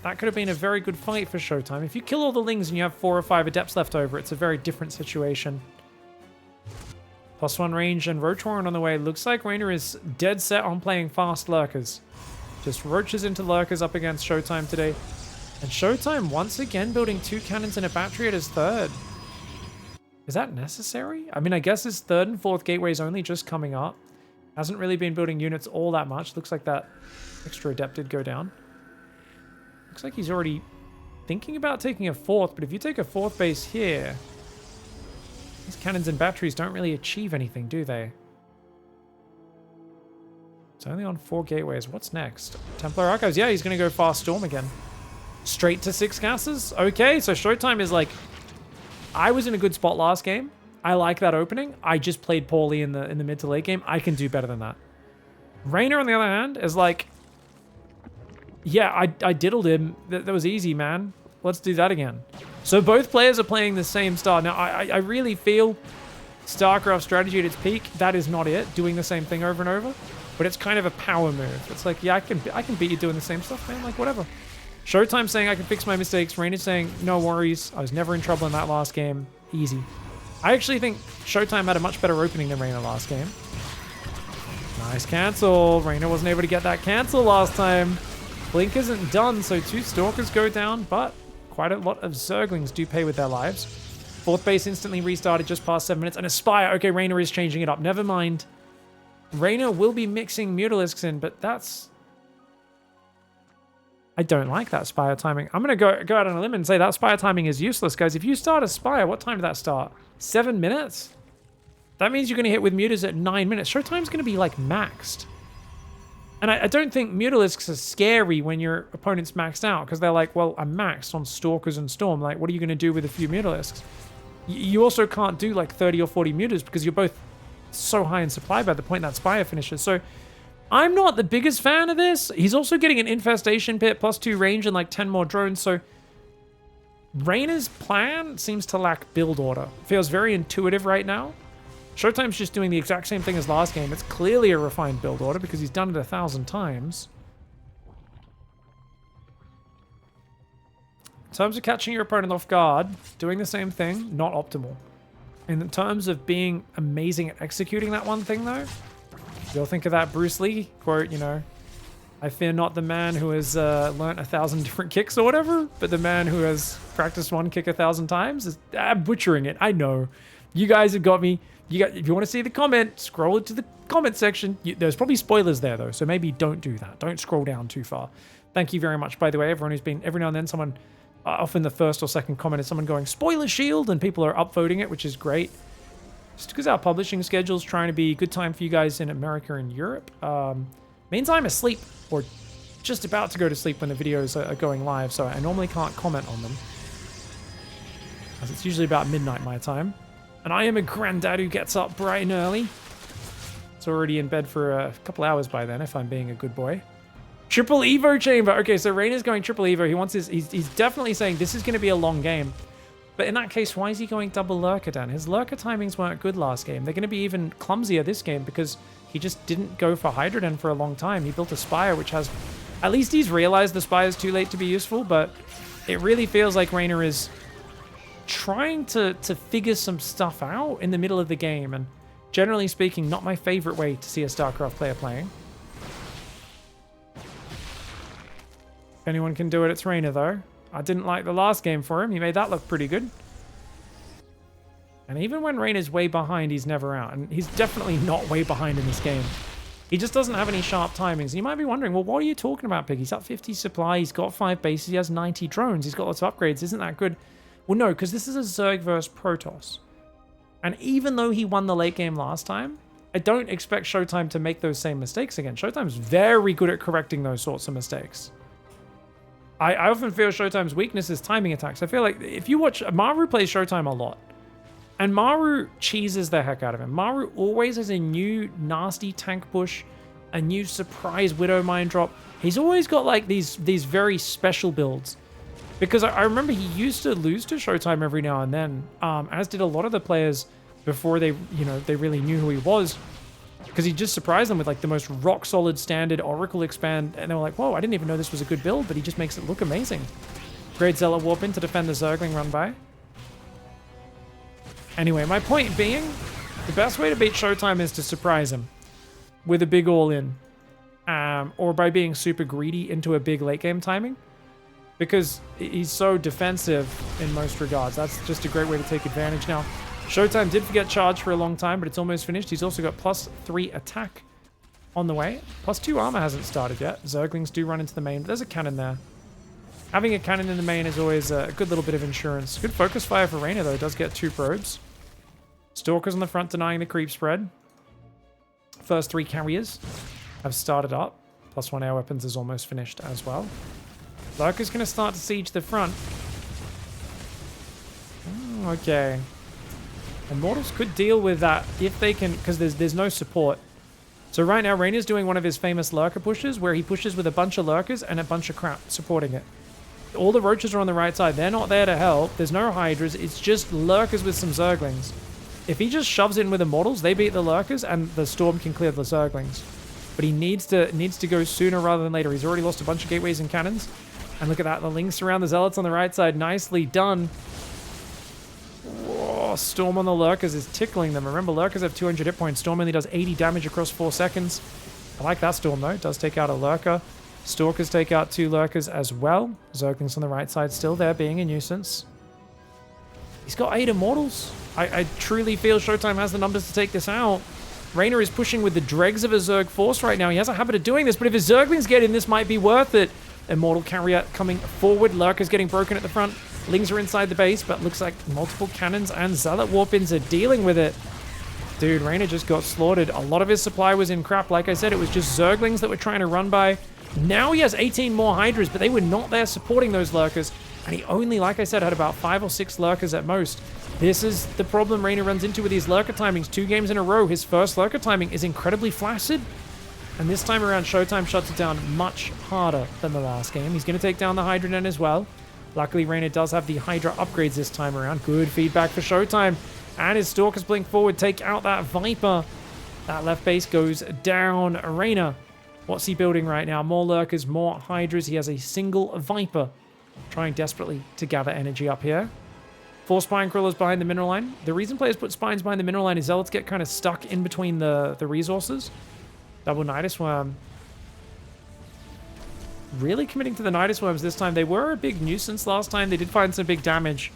that could have been a very good fight for Showtime. If you kill all the Lings and you have 4 or 5 adepts left over, it's a very different situation. +1 range and Roach Warren on the way. Looks like REYNOR is dead set on playing fast lurkers. Just roaches into lurkers up against Showtime today. And Showtime once again building 2 cannons and a battery at his 3rd. Is that necessary? I mean, I guess his 3rd and 4th gateways only just coming up. Hasn't really been building units all that much. Looks like that extra adept did go down. Looks like he's already thinking about taking a 4th, but if you take a 4th base here, these cannons and batteries don't really achieve anything, do they? It's only on 4 gateways. What's next? Templar Archives. Yeah, he's going to go fast storm again. Straight to 6 gases. Okay, so Showtime is like... I was in a good spot last game. I like that opening. I just played poorly in the mid to late game. I can do better than that. REYNOR, on the other hand, is like, yeah, I diddled him. That was easy, man. Let's do that again. So both players are playing the same style. Now, I really feel StarCraft strategy at its peak, that is not it, doing the same thing over and over. But it's kind of a power move. It's like, yeah, I can beat you doing the same stuff, man. Like, whatever. Showtime saying I can fix my mistakes. REYNOR saying, no worries. I was never in trouble in that last game. Easy. I actually think Showtime had a much better opening than REYNOR last game. Nice cancel. REYNOR wasn't able to get that cancel last time. Blink isn't done, so 2 Stalkers go down, but quite a lot of Zerglings do pay with their lives. 4th base instantly restarted just past 7 minutes. And a Spire. Okay, REYNOR is changing it up. Never mind. REYNOR will be mixing Mutalisks in, but that's... I don't like that Spire timing. I'm going to go out on a limb and say that Spire timing is useless, guys. If you start a Spire, what time did that start? 7 minutes? That means you're going to hit with Mutas at 9 minutes. Showtime's going to be, like, maxed. And I don't think Mutalisks are scary when your opponent's maxed out, because they're like, well, I'm maxed on Stalkers and Storm. Like, what are you going to do with a few Mutalisks? You also can't do, like, 30 or 40 Mutas, because you're both so high in supply by the point that Spire finishes. So... I'm not the biggest fan of this. He's also getting an Infestation Pit, +2 range, and like 10 more drones. So REYNOR's plan seems to lack build order. Feels very intuitive right now. Showtime's just doing the exact same thing as last game. It's clearly a refined build order because he's done it 1,000 times. In terms of catching your opponent off guard, doing the same thing, not optimal. In terms of being amazing at executing that one thing, though, you'll think of that Bruce Lee quote, you know, I fear not the man who has learnt 1,000 different kicks or whatever, but the man who has practiced one kick 1,000 times. I'm butchering it. I know. You guys have got me. If you want to see the comment, scroll it to the comment section. There's probably spoilers there, though, so maybe don't do that. Don't scroll down too far. Thank you very much, by the way, everyone who's been, every now and then, someone, often the first or second comment is someone going, spoiler shield, and people are upvoting it, which is great. Just because our publishing schedule is trying to be a good time for you guys in America and Europe. Means I'm asleep, or just about to go to sleep when the videos are going live, so I normally can't comment on them, as it's usually about midnight my time. And I am a granddad who gets up bright and early. It's already in bed for a couple hours by then, if I'm being a good boy. Triple Evo chamber. Okay, so Reynor's going triple Evo. He wants his. He's definitely saying this is going to be a long game. But in that case, why is he going double lurker down? His lurker timings weren't good last game. They're going to be even clumsier this game because he just didn't go for Hydroden for a long time. He built a Spire, which has... At least he's realized the Spire is too late to be useful, but it really feels like Reynor is trying to figure some stuff out in the middle of the game, and generally speaking, not my favorite way to see a StarCraft player playing. If anyone can do it, it's Reynor, though. I didn't like the last game for him. He made that look pretty good. And even when Reynor's way behind, he's never out. And he's definitely not way behind in this game. He just doesn't have any sharp timings. And you might be wondering, well, what are you talking about, Pig? He's at 50 supply. He's got 5 bases. He has 90 drones. He's got lots of upgrades. Isn't that good? Well, no, because this is a Zerg versus Protoss. And even though he won the late game last time, I don't expect Showtime to make those same mistakes again. Showtime's very good at correcting those sorts of mistakes. I often feel Showtime's weakness is timing attacks. I feel like if you watch... Maru plays Showtime a lot. And Maru cheeses the heck out of him. Maru always has a new nasty tank push, a new surprise Widow Mine drop. He's always got like these very special builds. Because I remember he used to lose to Showtime every now and then, as did a lot of the players before they, you know, they really knew who he was. Because he just surprised them with like the most rock solid standard Oracle expand, and they were like, whoa, I didn't even know this was a good build, but he just makes it look amazing. Great Zealot warp in to defend the Zergling run by. Anyway, my point being, the best way to beat Showtime is to surprise him with a big all-in, or by being super greedy into a big late game timing, because he's so defensive in most regards. That's just a great way to take advantage. Now, Showtime did forget charge for a long time, but it's almost finished. He's also got +3 attack on the way. +2 armor hasn't started yet. Zerglings do run into the main, but there's a cannon there. Having a cannon in the main is always a good little bit of insurance. Good focus fire for Reynor, though. Does get 2 probes. Stalkers on the front denying the creep spread. First 3 carriers have started up. +1 air weapons is almost finished as well. Lurker's going to start to siege the front. Okay. Immortals could deal with that if they can, because there's no support. So right now, Reynor's doing one of his famous lurker pushes, where he pushes with a bunch of lurkers and a bunch of crap supporting it. All the roaches are on the right side. They're not there to help. There's no hydras. It's just lurkers with some zerglings. If he just shoves in with immortals, they beat the lurkers, and the storm can clear the zerglings. But he needs to go sooner rather than later. He's already lost a bunch of gateways and cannons. And look at that. The links around the zealots on the right side. Nicely done. Whoa, Storm on the lurkers is tickling them. Remember, lurkers have 200 hit points. Storm only does 80 damage across 4 seconds. I like that Storm, though. It does take out a lurker. Stalkers take out 2 lurkers as well. Zerglings on the right side still there, being a nuisance. He's got 8 immortals. I truly feel Showtime has the numbers to take this out. Reynor is pushing with the dregs of a Zerg force right now. He has a habit of doing this, but if his Zerglings get in, this might be worth it. Immortal carrier coming forward. Lurkers getting broken at the front. Lings are inside the base, but looks like multiple cannons and Zealot warp-ins are dealing with it. Dude, Reynor just got slaughtered. A lot of his supply was in crap. Like I said, it was just Zerglings that were trying to run by. Now he has 18 more Hydras, but they were not there supporting those Lurkers. And he only, like I said, had about 5 or 6 Lurkers at most. This is the problem Reynor runs into with these Lurker timings. 2 games in a row, his first Lurker timing is incredibly flaccid. And this time around, Showtime shuts it down much harder than the last game. He's going to take down the Hydra Den as well. Luckily, Reynor does have the Hydra upgrades this time around. Good feedback for Showtime. And his Stalkers blink forward, take out that Viper. That left base goes down. Reynor, what's he building right now? More Lurkers, more Hydras. He has a single Viper. Trying desperately to gather energy up here. 4 Spine Crawlers behind the mineral line. The reason players put Spines behind the mineral line is Zealots get kind of stuck in between the resources. Double Nidus Worm. Really committing to the Nidus Worms this time. They were a big nuisance last time. They did find some big damage.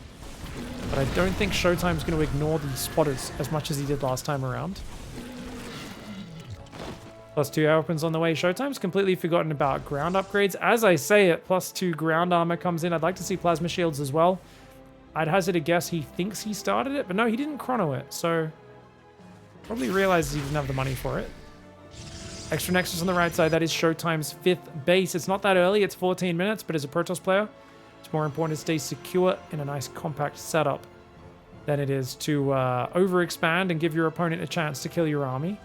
But I don't think Showtime's going to ignore the spotters as much as he did last time around. +2 air weapons on the way. Showtime's completely forgotten about ground upgrades. As I say it, +2 ground armor comes in. I'd like to see plasma shields as well. I'd hazard a guess he thinks he started it, but no, he didn't chrono it. So probably realizes he didn't have the money for it. Extra Nexus on the right side. That is Showtime's 5th base. It's not that early. It's 14 minutes, but as a Protoss player, it's more important to stay secure in a nice compact setup than it is to overexpand and give your opponent a chance to kill your army.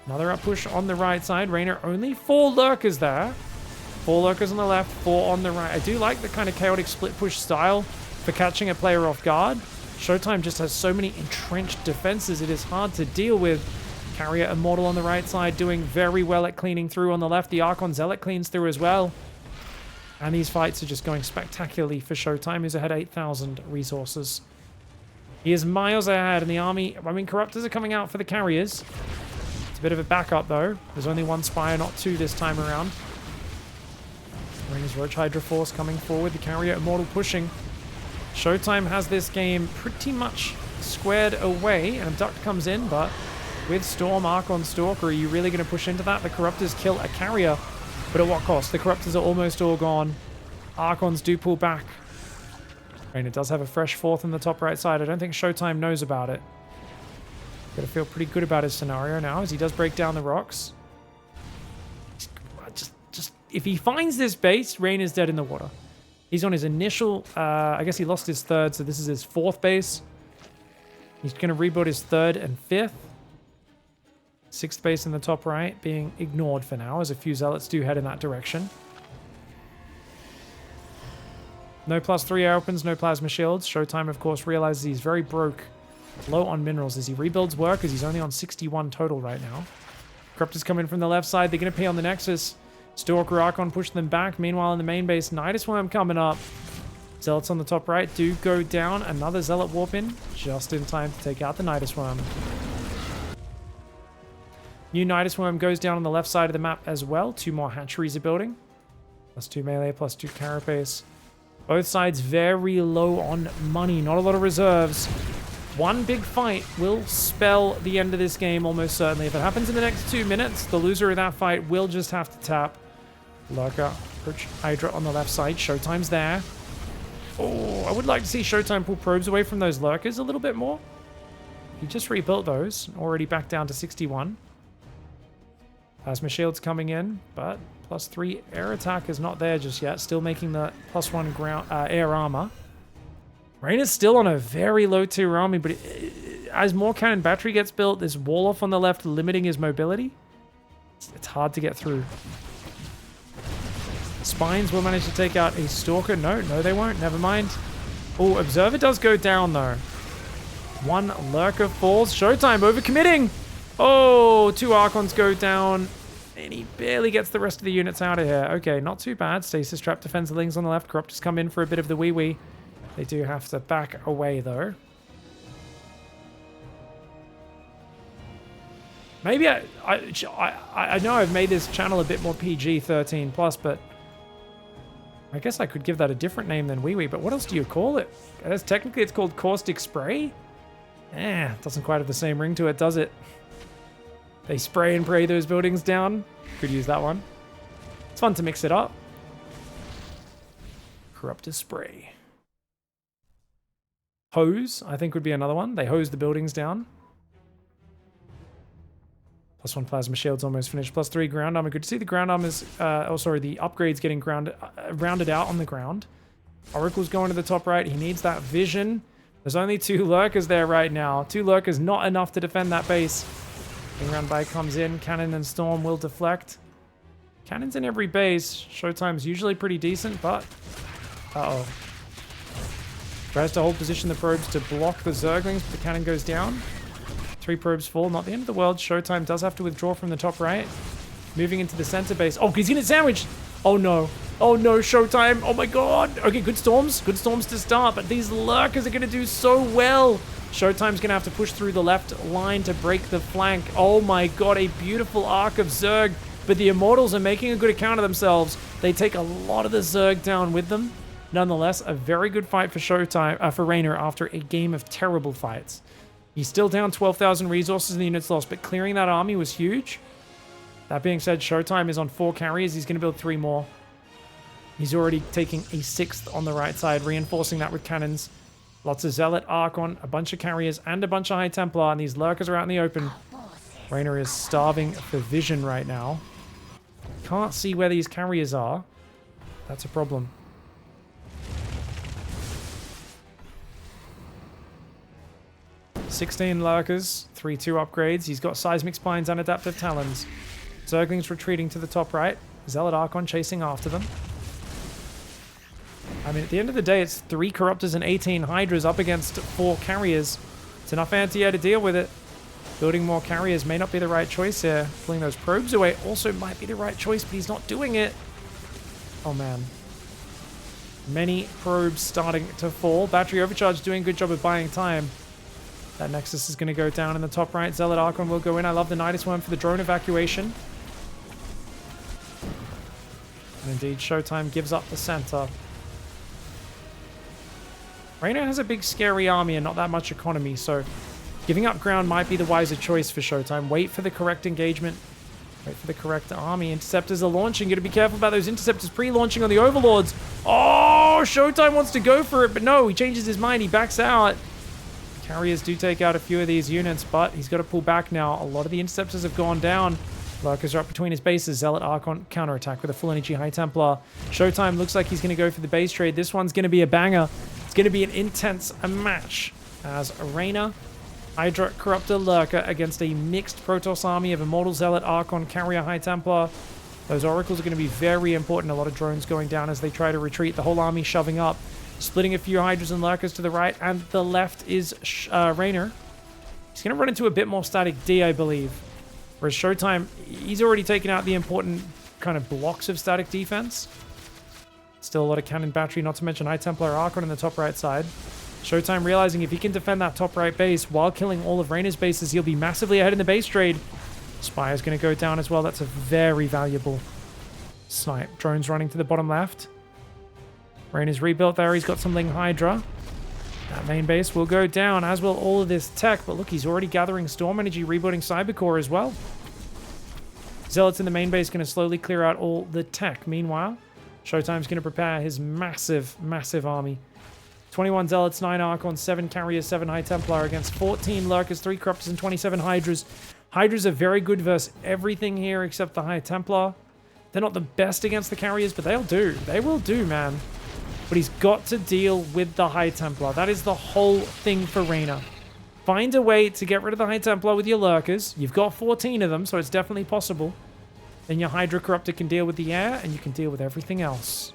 Another up push on the right side. REYNOR only 4 lurkers there. 4 lurkers on the left, 4 on the right. I do like the kind of chaotic split push style for catching a player off guard. Showtime just has so many entrenched defenses. It is hard to deal with. Carrier Immortal on the right side doing very well at cleaning through on the left. The Archon Zealot cleans through as well. And these fights are just going spectacularly for Showtime, who's ahead 8,000 resources. He is miles ahead, and the army, I mean, Corruptors are coming out for the carriers. It's a bit of a backup, though. There's only 1 Spire, not 2 this time around. REYNOR's Roach Hydra Force coming forward. The Carrier Immortal pushing. Showtime has this game pretty much squared away, and Abduct comes in, but with Storm, Archon, Stalker, are you really going to push into that? The Corruptors kill a carrier, but at what cost? The Corruptors are almost all gone. Archons do pull back. REYNOR does have a fresh 4th on the top right side. I don't think Showtime knows about it. Got to feel pretty good about his scenario now as he does break down the rocks. Just if he finds this base, REYNOR's dead in the water. He's on his initial, I guess he lost his 3rd, so this is his 4th base. He's going to rebuild his 3rd and 5th. 6th base in the top right being ignored for now, as a few Zealots do head in that direction. No +3 air weapons, no plasma shields. Showtime, of course, realizes he's very broke, low on minerals as he rebuilds work, as he's only on 61 total right now. Corruptors come in from the left side. They're going to pay on the Nexus. Stalker, Archon push them back. Meanwhile, in the main base, Nidus Worm coming up. Zealots on the top right do go down. Another Zealot warp in, just in time to take out the Nidus Worm. New Nidus Worm goes down on the left side of the map as well. 2 more hatcheries are building. +2 melee, +2 carapace. Both sides very low on money. Not a lot of reserves. One big fight will spell the end of this game almost certainly. If it happens in the next 2 minutes, the loser of that fight will just have to tap. Lurker, Roach Hydra on the left side. Showtime's there. Oh, I would like to see Showtime pull probes away from those lurkers a little bit more. He just rebuilt those. Already back down to 61. Plasma shields coming in, but +3 air attack is not there just yet. Still making the +1 ground air armor. REYNOR's still on a very low tier army, but as more cannon battery gets built, there's wall off on the left limiting his mobility. It's hard to get through. Spines will manage to take out a Stalker. No, they won't. Never mind. Oh, Observer does go down, though. 1 Lurker falls. Showtime overcommitting. Oh, 2 Archons go down. And he barely gets the rest of the units out of here. Okay, not too bad. Stasis Trap defends the Lings on the left. Corruptors come in for a bit of the wee-wee. They do have to back away, though. Maybe I know I've made this channel a bit more PG-13+, but I guess I could give that a different name than wee-wee, but what else do you call it? I guess technically it's called Caustic Spray? Doesn't quite have the same ring to it, does it? They spray and pray those buildings down. Could use that one. It's fun to mix it up. Corruptor Spray. Hose, I think, would be another one. They hose the buildings down. +1 plasma shield's almost finished. +3 ground armor. Good to see the ground armor's... the upgrades getting rounded out on the ground. Oracle's going to the top right. He needs that vision. There's only 2 lurkers there right now. 2 lurkers, not enough to defend that base. King round by comes in. Cannon and Storm will deflect. Cannons in every base. Showtime's usually pretty decent, but... Uh-oh. Tries to hold position the probes to block the Zerglings, but the cannon goes down. 3 probes fall. Not the end of the world. Showtime does have to withdraw from the top right. Moving into the center base. Oh, he's going to sandwich! Oh, no. Oh no, Showtime. Oh my god. Okay, good storms. Good storms to start, but these lurkers are going to do so well. Showtime's going to have to push through the left line to break the flank. Oh my god, a beautiful arc of Zerg. But the Immortals are making a good account of themselves. They take a lot of the Zerg down with them. Nonetheless, a very good fight for Showtime, for REYNOR after a game of terrible fights. He's still down 12,000 resources in the units lost, but clearing that army was huge. That being said, Showtime is on 4 carriers. He's going to build 3 more. He's already taking a 6th on the right side, reinforcing that with cannons. Lots of Zealot, Archon, a bunch of carriers, and a bunch of High Templar, and these lurkers are out in the open. REYNOR is starving for vision right now. Can't see where these carriers are. That's a problem. "16 lurkers, 3-2 upgrades. He's got Seismic Spines and Adaptive Talons. Zerglings retreating to the top right. Zealot Archon chasing after them. I mean, at the end of the day, it's 3 Corruptors and 18 Hydras up against 4 carriers. It's enough anti-air to deal with it. Building more carriers may not be the right choice here. Pulling those probes away also might be the right choice, but he's not doing it. Oh, man. Many probes starting to fall. Battery Overcharge doing a good job of buying time. That Nexus is going to go down in the top right. Zealot Archon will go in. I love the Nidus Worm for the drone evacuation. And indeed, Showtime gives up the center. REYNOR has a big scary army and not that much economy, so giving up ground might be the wiser choice for Showtime. Wait for the correct engagement. Wait for the correct army. Interceptors are launching. Got to be careful about those interceptors pre-launching on the Overlords. Oh, Showtime wants to go for it, but no, he changes his mind. He backs out. Carriers do take out a few of these units, but he's got to pull back now. A lot of the interceptors have gone down. Lurkers are up between his bases. Zealot Archon counterattack with a full energy High Templar. Showtime looks like he's going to go for the base trade. This one's going to be a banger. It's going to be an intense match as REYNOR, Hydra Corruptor Lurker against a mixed Protoss army of Immortal Zealot, Archon, Carrier, High Templar. Those Oracles are going to be very important. A lot of drones going down as they try to retreat. The whole army shoving up. Splitting a few Hydras and Lurkers to the right, and the left is REYNOR. He's going to run into a bit more static D, I believe. Whereas Showtime, he's already taken out the important kind of blocks of static defense. Still a lot of cannon battery, not to mention High Templar Archon in the top right side. Showtime realizing if he can defend that top right base while killing all of REYNOR's bases, he'll be massively ahead in the base trade. Spire's going to go down as well. That's a very valuable snipe. Drones running to the bottom left. REYNOR's rebuilt there. He's got some Ling Hydra. That main base will go down, as will all of this tech. But look, he's already gathering Storm Energy, rebuilding Cybercore as well. Zealots in the main base going to slowly clear out all the tech. Meanwhile, Showtime's going to prepare his massive, massive army. 21 Zealots, 9 Archons, 7 Carriers, 7 High Templar against 14 Lurkers, 3 Corruptors, and 27 Hydras. Hydras are very good versus everything here except the High Templar. They're not the best against the Carriers, but they'll do. They will do, man. But he's got to deal with the High Templar. That is the whole thing for REYNOR. Find a way to get rid of the High Templar with your Lurkers. You've got 14 of them, so it's definitely possible. Then your Hydra Corruptor can deal with the air, and you can deal with everything else.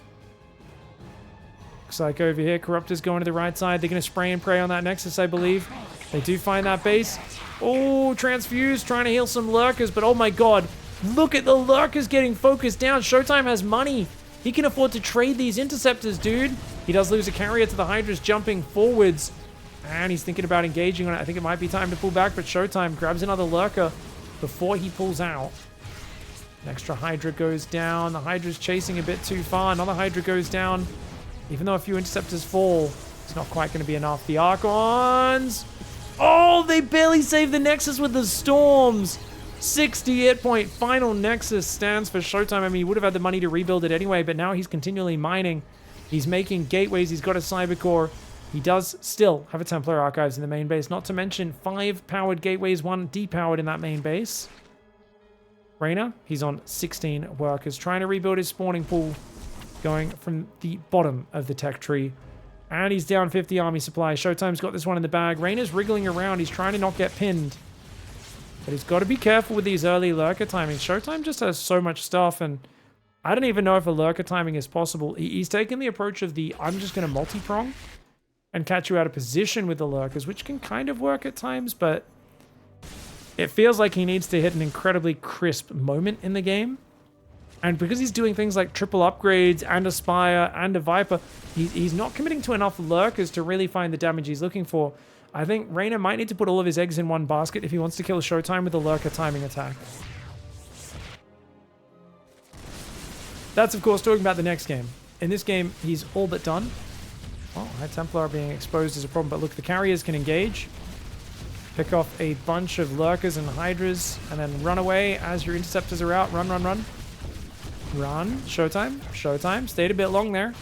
Looks like over here, Corruptors going to the right side. They're going to spray and pray on that Nexus, I believe. They do find that base. Oh, Transfuse trying to heal some Lurkers, but oh my god. Look at the Lurkers getting focused down. Showtime has money. He can afford to trade these interceptors, dude. He does lose a carrier to the Hydras jumping forwards. And he's thinking about engaging on it. I think it might be time to pull back, but Showtime grabs another Lurker before he pulls out. An extra Hydra goes down. The Hydra's chasing a bit too far. Another Hydra goes down. Even though a few interceptors fall, it's not quite going to be enough. The Archons. Oh, they barely saved the Nexus with the Storms. 68 point final Nexus stands for Showtime. I mean, he would have had the money to rebuild it anyway, but now he's continually mining. He's making gateways. He's got a Cybercore. He does still have a Templar Archives in the main base, not to mention 5 powered gateways, 1 depowered in that main base. REYNOR, he's on 16 workers, trying to rebuild his spawning pool, going from the bottom of the tech tree. And he's down 50 army supply. Showtime's got this one in the bag. REYNOR's wriggling around. He's trying to not get pinned. But he's got to be careful with these early Lurker timings. Showtime just has so much stuff, and I don't even know if a Lurker timing is possible. He's taken the approach of the, I'm just going to multi-prong and catch you out of position with the Lurkers, which can kind of work at times, but it feels like he needs to hit an incredibly crisp moment in the game. And because he's doing things like triple upgrades and a Spire and a Viper, he's not committing to enough lurkers to really find the damage he's looking for. I think Reynor might need to put all of his eggs in one basket if he wants to kill Showtime with a lurker timing attack. That's, of course, talking about the next game. In this game, he's all but done. Oh, High Templar being exposed is a problem, but look, the carriers can engage. Pick off a bunch of lurkers and hydras, and then run away as your interceptors are out. Run, run, run. Run. Showtime. Showtime. Stayed a bit long there.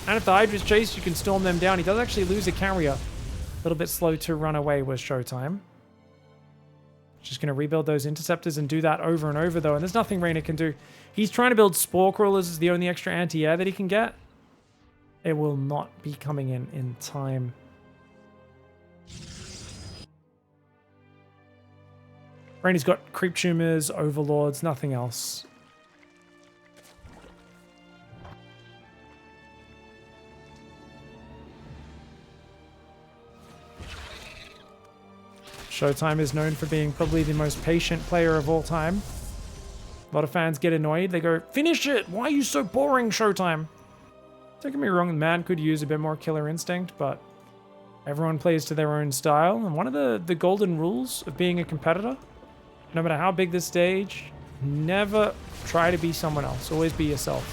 And if the hydras chase, you can storm them down. He does actually lose a carrier. A little bit slow to run away was Showtime. Just going to rebuild those interceptors and do that over and over, though. And there's nothing Reynor can do. He's trying to build Spore Crawlers as the only extra anti-air that he can get. It will not be coming in time. Reynor's got Creep Tumors, Overlords, nothing else. Showtime is known for being probably the most patient player of all time. A lot of fans get annoyed. They go, finish it! Why are you so boring, Showtime? Don't get me wrong, the man could use a bit more killer instinct, but everyone plays to their own style. And one of the golden rules of being a competitor, no matter how big the stage, never try to be someone else. Always be yourself.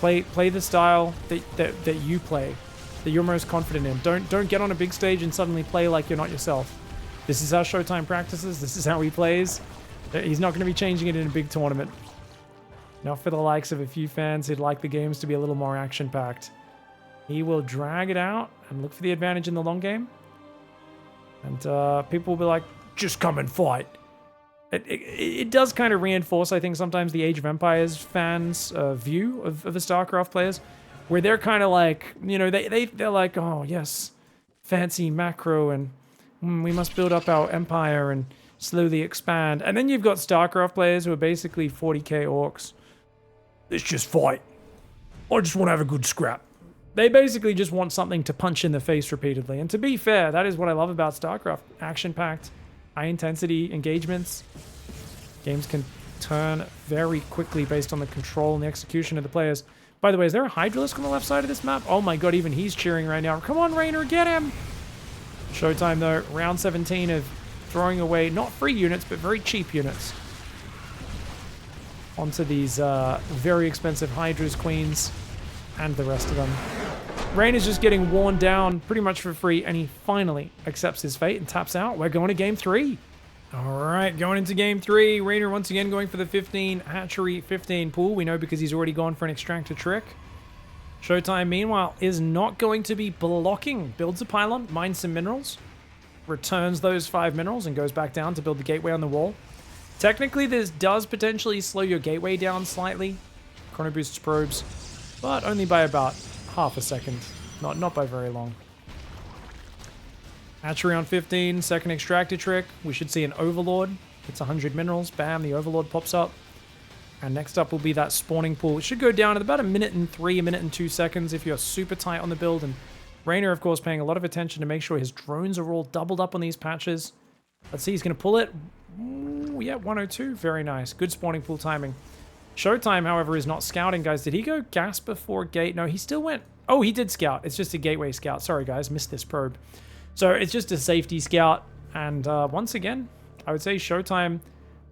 Play the style that you play, that you're most confident in. Don't get on a big stage and suddenly play like you're not yourself. This is how Showtime practices. This is how he plays. He's not going to be changing it in a big tournament. Not for the likes of a few fans who'd like the games to be a little more action-packed. He will drag it out and look for the advantage in the long game. And people will be like, just come and fight. It does kind of reinforce, I think, sometimes the Age of Empires fans' view of the StarCraft players, where they're kind of like, you know, they're like, oh, yes, fancy macro and we must build up our empire and slowly expand. And then you've got StarCraft players who are basically 40k orcs. Let's just fight. I just want to have a good scrap. They basically just want something to punch in the face repeatedly. And to be fair, that is what I love about StarCraft. Action-packed, high-intensity engagements. Games can turn very quickly based on the control and the execution of the players. By the way, is there a Hydralisk on the left side of this map? Oh my god, even he's cheering right now. Come on, Reynor, get him! Showtime, though. Round 17 of throwing away not free units, but very cheap units onto these very expensive Hydras, Queens, and the rest of them. Reyn is just getting worn down pretty much for free, and he finally accepts his fate and taps out. We're going to game 3. All right, going into game 3. Reynor once again going for the 15 hatchery, 15 pool. We know because he's already gone for an extractor trick. Showtime, meanwhile, is not going to be blocking. Builds a pylon, mines some minerals, returns those 5 minerals, and goes back down to build the gateway on the wall. Technically, this does potentially slow your gateway down slightly. Chrono boosts probes, but only by about half a second. Not by very long. Hatchery on 15, second extractor trick. We should see an Overlord. It's 100 minerals. Bam, the Overlord pops up. And next up will be that spawning pool. It should go down at about a minute and 2 seconds if you're super tight on the build. And Reynor, of course, paying a lot of attention to make sure his drones are all doubled up on these patches. Let's see, he's going to pull it. Ooh, yeah, 102. Very nice. Good spawning pool timing. Showtime, however, is not scouting, guys. Did he go gas before gate? No, he still went. Oh, he did scout. It's just a gateway scout. Sorry, guys. Missed this probe. So it's just a safety scout. And once again, I would say Showtime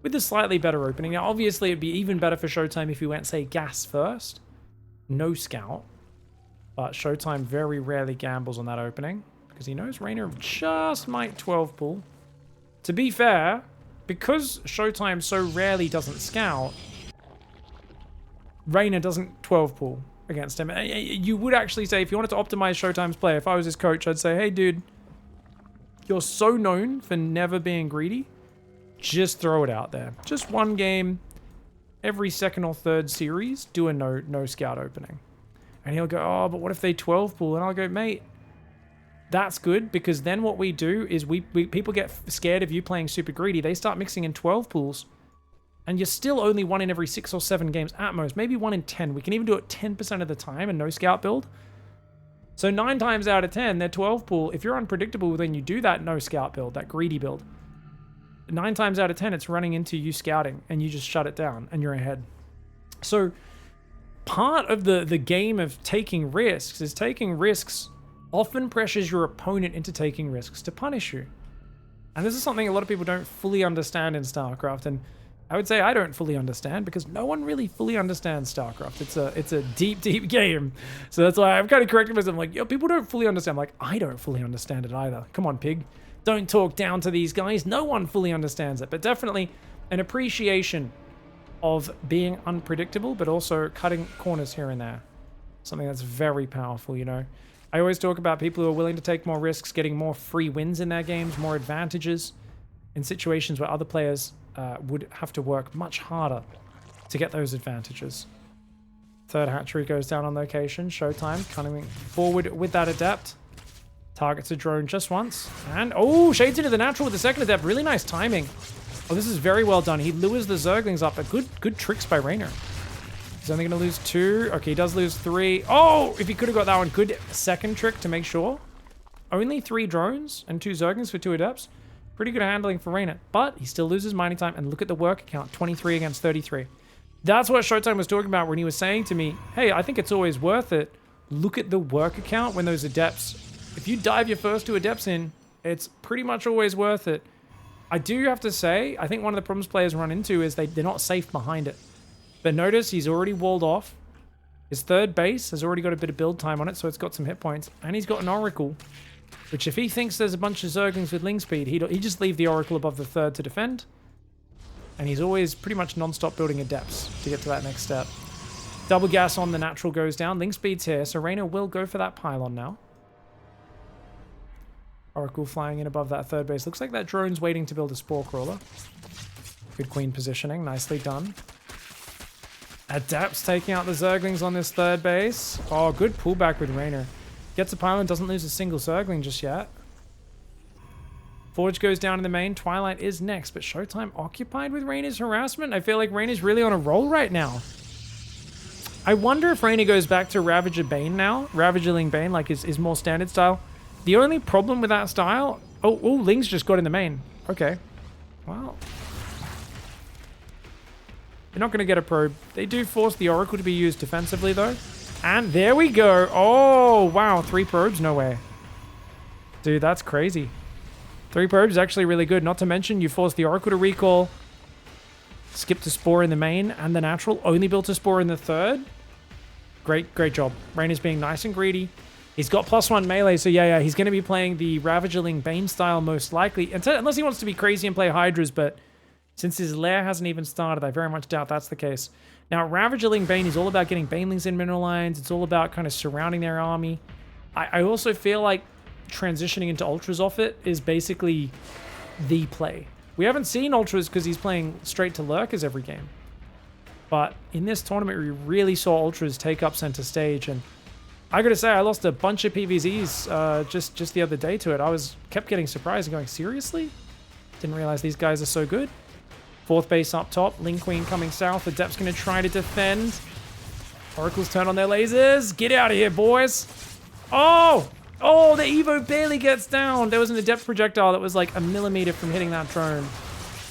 with a slightly better opening. Now, obviously, it'd be even better for Showtime if he went, say, gas first. No scout. But Showtime very rarely gambles on that opening because he knows Reynor just might 12 pull. To be fair, because Showtime so rarely doesn't scout, Reynor doesn't 12 pull against him. You would actually say, if you wanted to optimize Showtime's play, if I was his coach, I'd say, hey, dude, you're so known for never being greedy. Just throw it out there. Just one game, every second or third series, do a no scout opening. And he'll go, oh, but what if they 12 pull? And I'll go, mate, that's good, because then what we do is people get scared of you playing super greedy. They start mixing in 12 pools, and you're still only 1 in every 6 or 7 games at most, maybe 1 in 10. We can even do it 10% of the time and no scout build. So 9 times out of 10, they're 12 pool. If you're unpredictable, then you do that no scout build, that greedy build. 9 times out of 10, it's running into you scouting, and you just shut it down, and you're ahead. So part of the game of taking risks is taking risks often pressures your opponent into taking risks to punish you. And this is something a lot of people don't fully understand in StarCraft, and I would say I don't fully understand because no one really fully understands StarCraft. It's a deep, deep game. So that's why I'm kind of correcting myself. I'm like, yo, people don't fully understand. I'm like, I don't fully understand it either. Come on, Pig. Don't talk down to these guys. No one fully understands it, but definitely an appreciation of being unpredictable, but also cutting corners here and there. Something that's very powerful, you know. I always talk about people who are willing to take more risks, getting more free wins in their games, more advantages in situations where other players would have to work much harder to get those advantages. Third hatchery goes down on location. Showtime coming forward with that adept. Targets a drone just once. And, oh, shades into the natural with the second adept. Really nice timing. Oh, this is very well done. He lures the Zerglings up. But good tricks by REYNOR. He's only going to lose 2. Okay, he does lose 3. Oh, if he could have got that one. Good second trick to make sure. Only 3 drones and 2 Zerglings for 2 adepts. Pretty good handling for REYNOR. But he still loses mining time. And look at the work count. 23 against 33. That's what Showtime was talking about when he was saying to me, hey, I think it's always worth it. Look at the work account when those adepts... If you dive your first 2 adepts in, it's pretty much always worth it. I do have to say, I think one of the problems players run into is they're not safe behind it. But notice he's already walled off. His third base has already got a bit of build time on it, so it's got some hit points. And he's got an Oracle, which if he thinks there's a bunch of Zerglings with Ling Speed, he'd just leave the Oracle above the third to defend. And he's always pretty much non-stop building adepts to get to that next step. Double gas on the natural goes down. Ling Speed's here, so REYNOR will go for that pylon now. Oracle flying in above that third base. Looks like that drone's waiting to build a Spore Crawler. Good queen positioning. Nicely done. Adepts taking out the Zerglings on this third base. Oh, good pullback with REYNOR. Gets a pylon, doesn't lose a single Zergling just yet. Forge goes down in the main. Twilight is next, but Showtime occupied with REYNOR's harassment. I feel like REYNOR's really on a roll right now. I wonder if REYNOR goes back to Ravager Bane now. Ravagerling Bane, like his more standard style. The only problem with that style... Oh, Ling's just got in the main. Okay. Well... They're not going to get a probe. They do force the Oracle to be used defensively, though. And there we go. Oh, wow. 3 probes? No way. Dude, that's crazy. 3 probes is actually really good. Not to mention, you force the Oracle to recall. Skip to Spore in the main and the natural. Only built a Spore in the third. Great job. REYNOR's being nice and greedy. He's got +1 melee, so yeah, he's going to be playing the Ravagerling Bane style most likely. Unless he wants to be crazy and play Hydras, but since his lair hasn't even started, I very much doubt that's the case. Now, Ravagerling Bane is all about getting Banelings in mineral lines. It's all about kind of surrounding their army. I also feel like transitioning into Ultras off it is basically the play. We haven't seen Ultras because he's playing straight to Lurkers every game. But in this tournament, we really saw Ultras take up center stage, and I gotta say, I lost a bunch of PVZs just the other day to it. Kept getting surprised and going, seriously? Didn't realize these guys are so good. 4th base up top. Ling Queen coming south. Adept's gonna try to defend. Oracles turn on their lasers. Get out of here, boys. Oh, the Evo barely gets down. There was an Adept projectile that was like a millimeter from hitting that drone.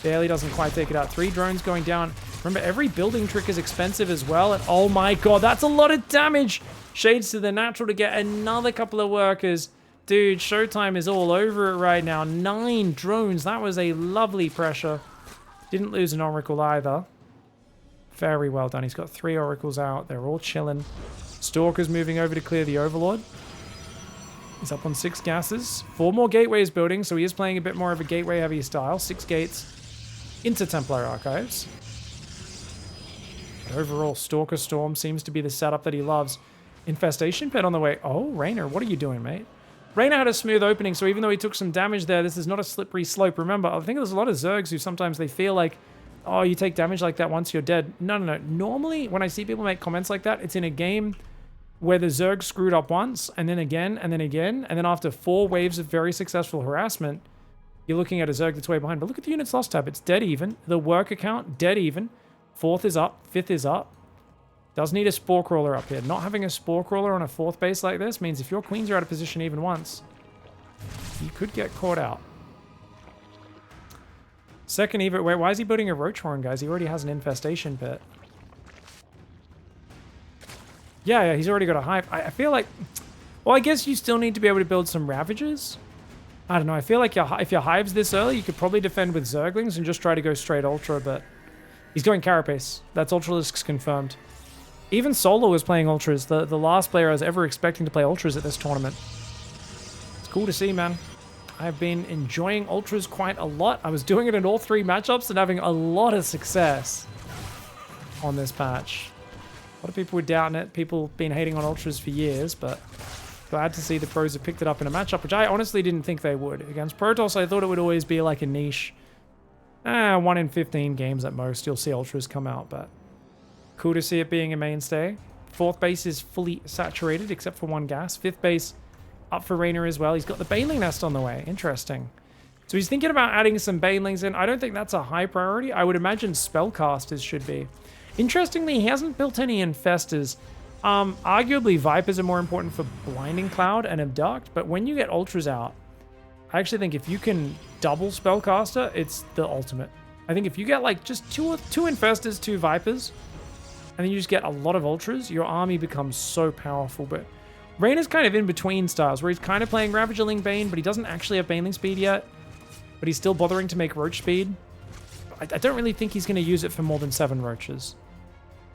Barely doesn't quite take it out. 3 drones going down. Remember, every building trick is expensive as well. And oh my god, that's a lot of damage. Shades to the natural to get another couple of workers. Dude, Showtime is all over it right now. 9 drones. That was a lovely pressure. Didn't lose an Oracle either. Very well done. He's got 3 Oracles out. They're all chilling. Stalker's moving over to clear the Overlord. He's up on 6 gases. 4 more gateways building, so he is playing a bit more of a gateway-heavy style. 6 gates into Templar Archives. But overall, Stalker Storm seems to be the setup that he loves. Infestation Pit on the way. Oh, REYNOR, what are you doing, mate? REYNOR had a smooth opening, so even though he took some damage there, this is not a slippery slope. Remember, I think there's a lot of Zergs who sometimes they feel like, oh, you take damage like that once you're dead. No. Normally, when I see people make comments like that, it's in a game where the Zerg screwed up once, and then again, and then again, and then after 4 waves of very successful harassment, you're looking at a Zerg that's way behind. But look at the units lost tab. It's dead even. The work account, dead even. 4th is up. 5th is up. Does need a Spore Crawler up here. Not having a Spore Crawler on a 4th base like this means if your queens are out of position even once, you could get caught out. Second Evo. Wait, why is he building a Roach Horn, guys? He already has an Infestation Pit. Yeah, he's already got a hive. I feel like... Well, I guess you still need to be able to build some Ravagers. I don't know. I feel like if your hive's this early, you could probably defend with Zerglings and just try to go straight Ultra, but... He's going Carapace. That's Ultralisks confirmed. Even Solo was playing Ultras. The last player I was ever expecting to play Ultras at this tournament. It's cool to see, man. I've been enjoying Ultras quite a lot. I was doing it in all 3 matchups and having a lot of success on this patch. A lot of people were doubting it. People been hating on Ultras for years, but glad to see the pros have picked it up in a matchup, which I honestly didn't think they would. Against Protoss, I thought it would always be like a niche. 1 in 15 games at most, you'll see Ultras come out, but cool to see it being a mainstay. 4th base is fully saturated, except for 1 gas. 5th base up for REYNOR as well. He's got the Baneling Nest on the way. Interesting. So he's thinking about adding some Banelings in. I don't think that's a high priority. I would imagine Spellcasters should be. Interestingly, he hasn't built any Infestors. Arguably, Vipers are more important for Blinding Cloud and Abduct, but when you get Ultras out, I actually think if you can double Spellcaster, it's the ultimate. I think if you get like just two Infestors, 2 Vipers, and then you just get a lot of Ultras, your army becomes so powerful. But REYNOR's kind of in between styles, where he's kind of playing Ravagerling Bane, but he doesn't actually have Baneling speed yet. But he's still bothering to make Roach speed. I don't really think he's going to use it for more than 7 Roaches.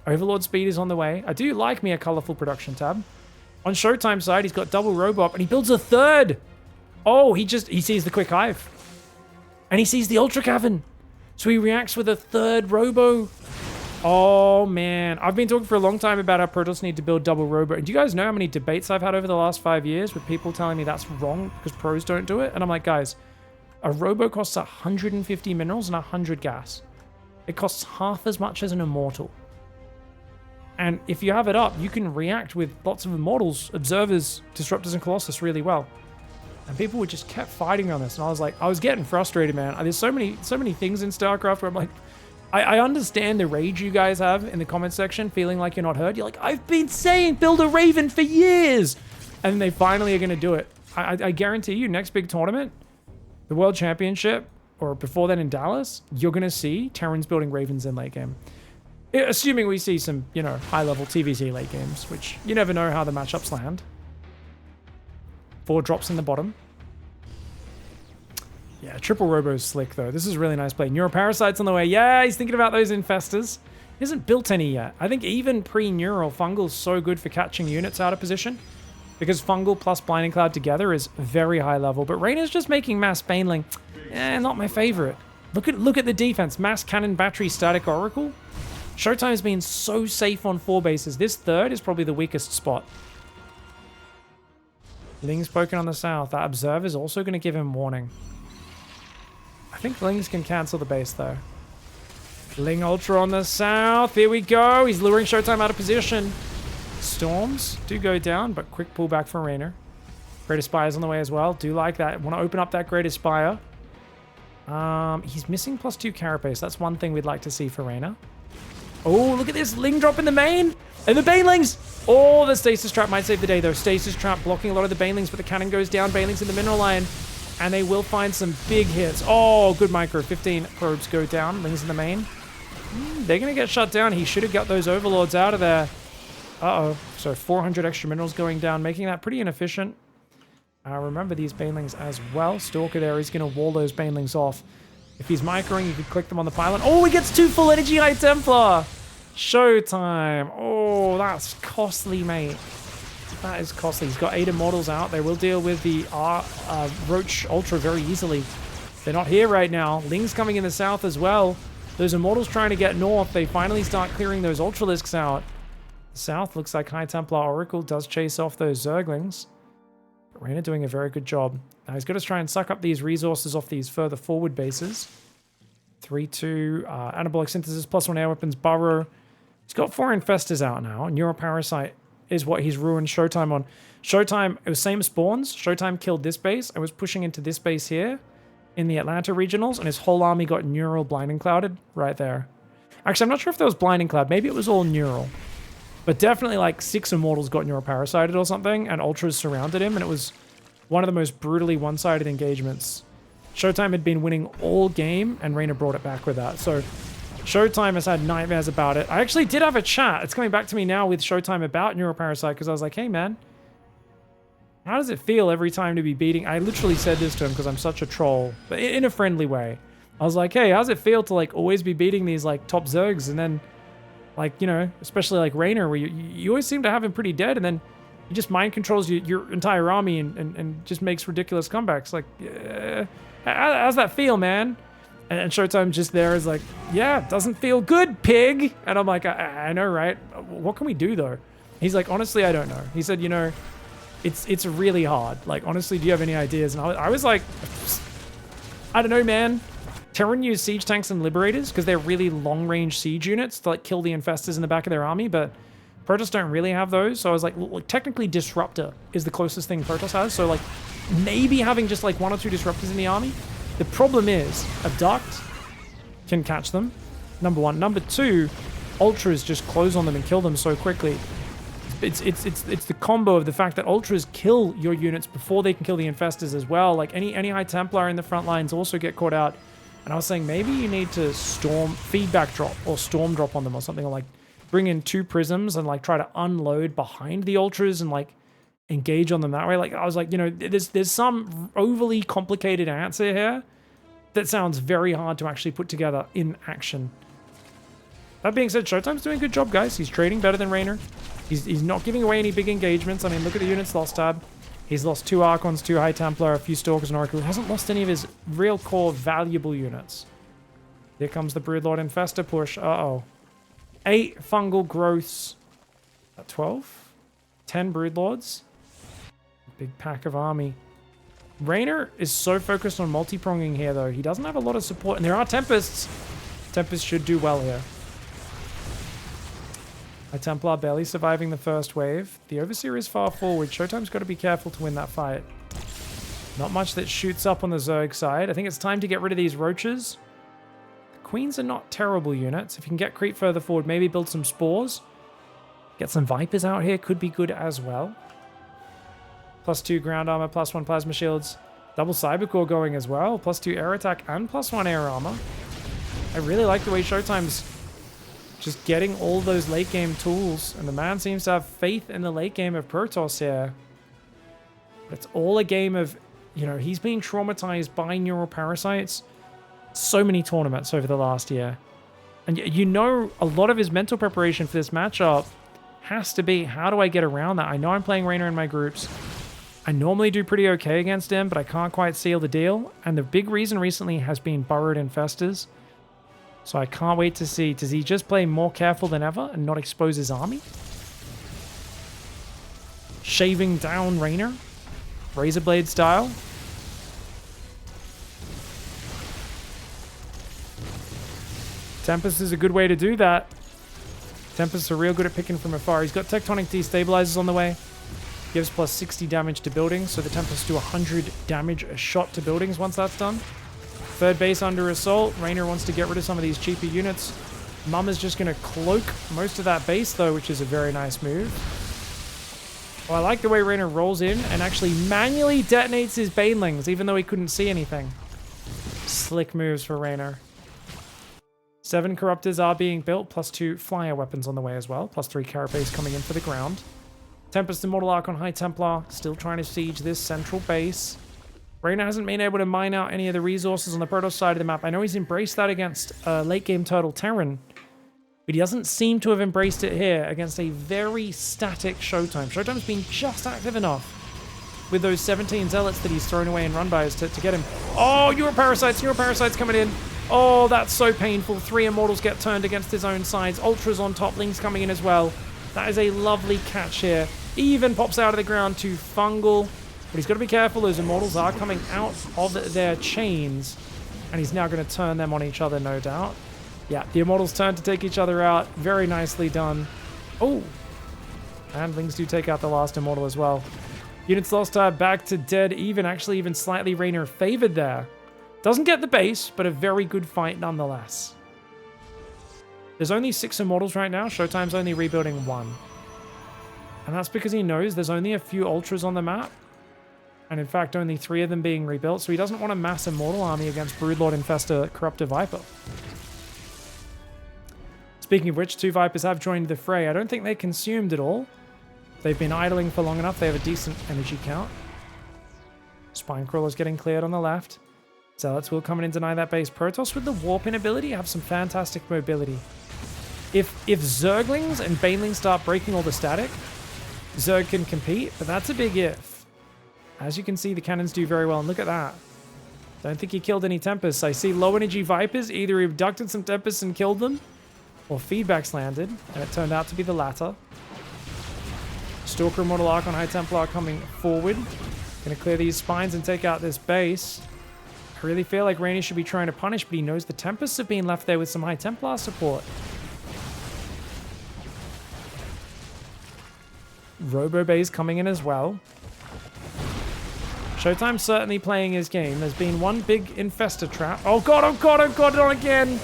Overlord speed is on the way. I do like me a colorful production tab. On Showtime side, he's got double Robot, and he builds a 3rd. Oh, he sees the Quick Hive. And he sees the Ultra Cavern. So he reacts with a 3rd Robo. Oh, man. I've been talking for a long time about how Protoss need to build double Robo. And do you guys know how many debates I've had over the last 5 years with people telling me that's wrong because pros don't do it? And I'm like, guys, a Robo costs 150 minerals and 100 gas. It costs half as much as an Immortal. And if you have it up, you can react with lots of Immortals, Observers, Disruptors, and Colossus really well. And people would just kept fighting on this. And I was getting frustrated, man. There's so many things in StarCraft where I'm like, I understand the rage you guys have in the comment section, feeling like you're not heard. You're like, I've been saying build a Raven for years. And they finally are going to do it. I guarantee you, next big tournament, the World Championship, or before then in Dallas, you're going to see Terrans building Ravens in late game. Assuming we see some, high-level TVZ late games, which you never know how the matchups land. 4 drops in the bottom. Yeah, triple Robo's slick, though. This is really nice play. Neuroparasite's on the way. Yeah, he's thinking about those Infestors. He hasn't built any yet. I think even pre-Neural, Fungal's so good for catching units out of position, because Fungal plus Blinding Cloud together is very high level. But REYNOR's just making Mass Baneling. Not my favorite. Look at the defense. Mass Cannon, Battery, Static Oracle. Showtime's been so safe on 4 bases. This 3rd is probably the weakest spot. Ling's poking on the south. That Observer's also going to give him warning. I think Lings can cancel the base, though. Ling Ultra on the south. Here we go. He's luring Showtime out of position. Storms do go down, but quick pullback from REYNOR. Great Aspire's on the way as well. Do like that. Want to open up that Great Aspire. He's missing +2 Carapace. That's one thing we'd like to see for REYNOR. Oh, look at this. Ling drop in the main. And the Banelings. Oh, the Stasis Trap might save the day, though. Stasis Trap blocking a lot of the Banelings, but the cannon goes down. Banelings in the mineral line. And they will find some big hits. Oh, good micro. 15 probes go down. Ling's in the main. They're going to get shut down. He should have got those Overlords out of there. Uh-oh. So 400 extra minerals going down, making that pretty inefficient. Remember these Banelings as well. Stalker there is going to wall those Banelings off. If he's microing, you could click them on the pylon. Oh, he gets 2 full energy High Templar. Showtime. Oh, that's costly, mate. That is costly. He's got 8 Immortals out. They will deal with the Roach Ultra very easily. They're not here right now. Ling's coming in the south as well. Those Immortals trying to get north. They finally start clearing those Ultralisks out. The south looks like High Templar Oracle does chase off those Zerglings. But REYNOR doing a very good job. Now he's got to try and suck up these resources off these further forward bases. 3-2, Anabolic Synthesis, +1 air weapons, Burrow. He's got 4 Infestors out now. Neuroparasite is what he's ruined Showtime on. Showtime, it was same spawns. Showtime killed this base. I was pushing into this base here in the Atlanta regionals, and his whole army got Neural Blinding Clouded right there. Actually, I'm not sure if there was Blinding Cloud. Maybe it was all Neural. But definitely like 6 Immortals got Neuroparasited or something, and Ultras surrounded him, and it was one of the most brutally one-sided engagements. Showtime had been winning all game, and REYNOR brought it back with that. So Showtime has had nightmares about it. I actually did have a chat. It's coming back to me now with Showtime about Neuroparasite because I was like, hey, man, how does it feel every time to be beating? I literally said this to him because I'm such a troll, but in a friendly way. I was like, hey, how's it feel to like always be beating these like top Zergs and then like, you know, especially like Reynor where you always seem to have him pretty dead and then he just mind controls your entire army and just makes ridiculous comebacks. Like, how's that feel, man? And Showtime's just there is like, yeah, doesn't feel good, pig. And I'm like, I know, right? What can we do though? He's like, honestly, I don't know. He said, you know, it's really hard. Like, honestly, do you have any ideas? And I was like, I don't know, man. Terran use siege tanks and liberators because they're really long-range siege units to like kill the infestors in the back of their army, but Protoss don't really have those. So I was like, technically Disruptor is the closest thing Protoss has. So like maybe having just like 1 or 2 Disruptors in the army. The problem is Abduct can catch them, number 1. Number 2, Ultras just close on them and kill them so quickly. It's the combo of the fact that Ultras kill your units before they can kill the infestors as well. Like any High Templar in the front lines also get caught out. And I was saying maybe you need to feedback drop or storm drop on them or something, or like bring in 2 prisms and like try to unload behind the Ultras and like engage on them that way. Like I was like, you know, there's some overly complicated answer here that sounds very hard to actually put together in action. That being said, Showtime's doing a good job, guys. He's trading better than Reynor. He's not giving away any big engagements. I mean, look at the units lost tab. He's lost 2 Archons, 2 High Templar, a few Stalkers and Oracle. He hasn't lost any of his real core valuable units. Here comes the Broodlord Infestor push. Uh-oh. 8 fungal growths. 12? 10 Broodlords. Big pack of army. Reynor is so focused on multi-pronging here, though. He doesn't have a lot of support. And there are Tempests. Tempests should do well here. A Templar barely surviving the first wave. The Overseer is far forward. Showtime's got to be careful to win that fight. Not much that shoots up on the Zerg side. I think it's time to get rid of these Roaches. The Queens are not terrible units. If you can get creep further forward, maybe build some Spores. Get some Vipers out here could be good as well. +2 ground armor, +1 plasma shields. Double Cybercore going as well. +2 air attack and +1 air armor. I really like the way Showtime's just getting all those late game tools. And the man seems to have faith in the late game of Protoss here. But it's all a game of, you know, he's being traumatized by neuroparasites so many tournaments over the last year. And you know, a lot of his mental preparation for this matchup has to be, how do I get around that? I know I'm playing Reynor in my groups. I normally do pretty okay against him, but I can't quite seal the deal. And the big reason recently has been Burrowed Infestors. So I can't wait to see, does he just play more careful than ever and not expose his army? Shaving down Reynor, Razorblade style. Tempest is a good way to do that. Tempests are real good at picking from afar. He's got Tectonic Destabilizers on the way. Gives +60 damage to buildings, so the Tempests do 100 damage a shot to buildings once that's done. Third base under assault. Reynor wants to get rid of some of these cheaper units. Mama's just going to cloak most of that base, though, which is a very nice move. Well, I like the way Reynor rolls in and actually manually detonates his Banelings, even though he couldn't see anything. Slick moves for Reynor. 7 Corruptors are being built, +2 flyer weapons on the way as well. +3 Carapace coming in for the ground. Tempest Immortal Archon High Templar still trying to siege this central base. Reynor hasn't been able to mine out any of the resources on the Protoss side of the map. I know he's embraced that against late game Turtle Terran, but he doesn't seem to have embraced it here against a very static Showtime. Showtime's been just active enough with those 17 Zealots that he's thrown away in run-bys to get him. Oh, Europarasites coming in. Oh, that's so painful. 3 Immortals get turned against his own sides. Ultras on top, Lings coming in as well. That is a lovely catch here. Even pops out of the ground to Fungal. But he's got to be careful. Those Immortals are coming out of their chains. And he's now going to turn them on each other, no doubt. Yeah, the Immortals turn to take each other out. Very nicely done. Oh. And Lings do take out the last Immortal as well. Units lost are back to dead. Even slightly Reynor favored there. Doesn't get the base, but a very good fight nonetheless. There's only 6 Immortals right now. Showtime's only rebuilding 1. And that's because he knows there's only a few Ultras on the map. And in fact, only 3 of them being rebuilt. So he doesn't want a mass Immortal army against Broodlord Infestor Corruptor Viper. Speaking of which, 2 Vipers have joined the fray. I don't think they consumed it all. They've been idling for long enough. They have a decent energy count. Spinecrawler's getting cleared on the left. Zealots will come in and deny that base. Protoss with the warping ability have some fantastic mobility. If Zerglings and Banelings start breaking all the static, Zerg can compete, but that's a big if. As you can see, the cannons do very well, and look at that. Don't think he killed any Tempests. I see low energy Vipers, either he abducted some Tempests and killed them, or feedbacks landed, and it turned out to be the latter. Stalker Immortal Archon High Templar coming forward. Gonna clear these spines and take out this base. I really feel like REYNOR should be trying to punish, but he knows the Tempests have been left there with some High Templar support. Robo Base coming in as well. Showtime certainly playing his game. There's been one big infestor trap. Oh god, oh god, oh god, not again.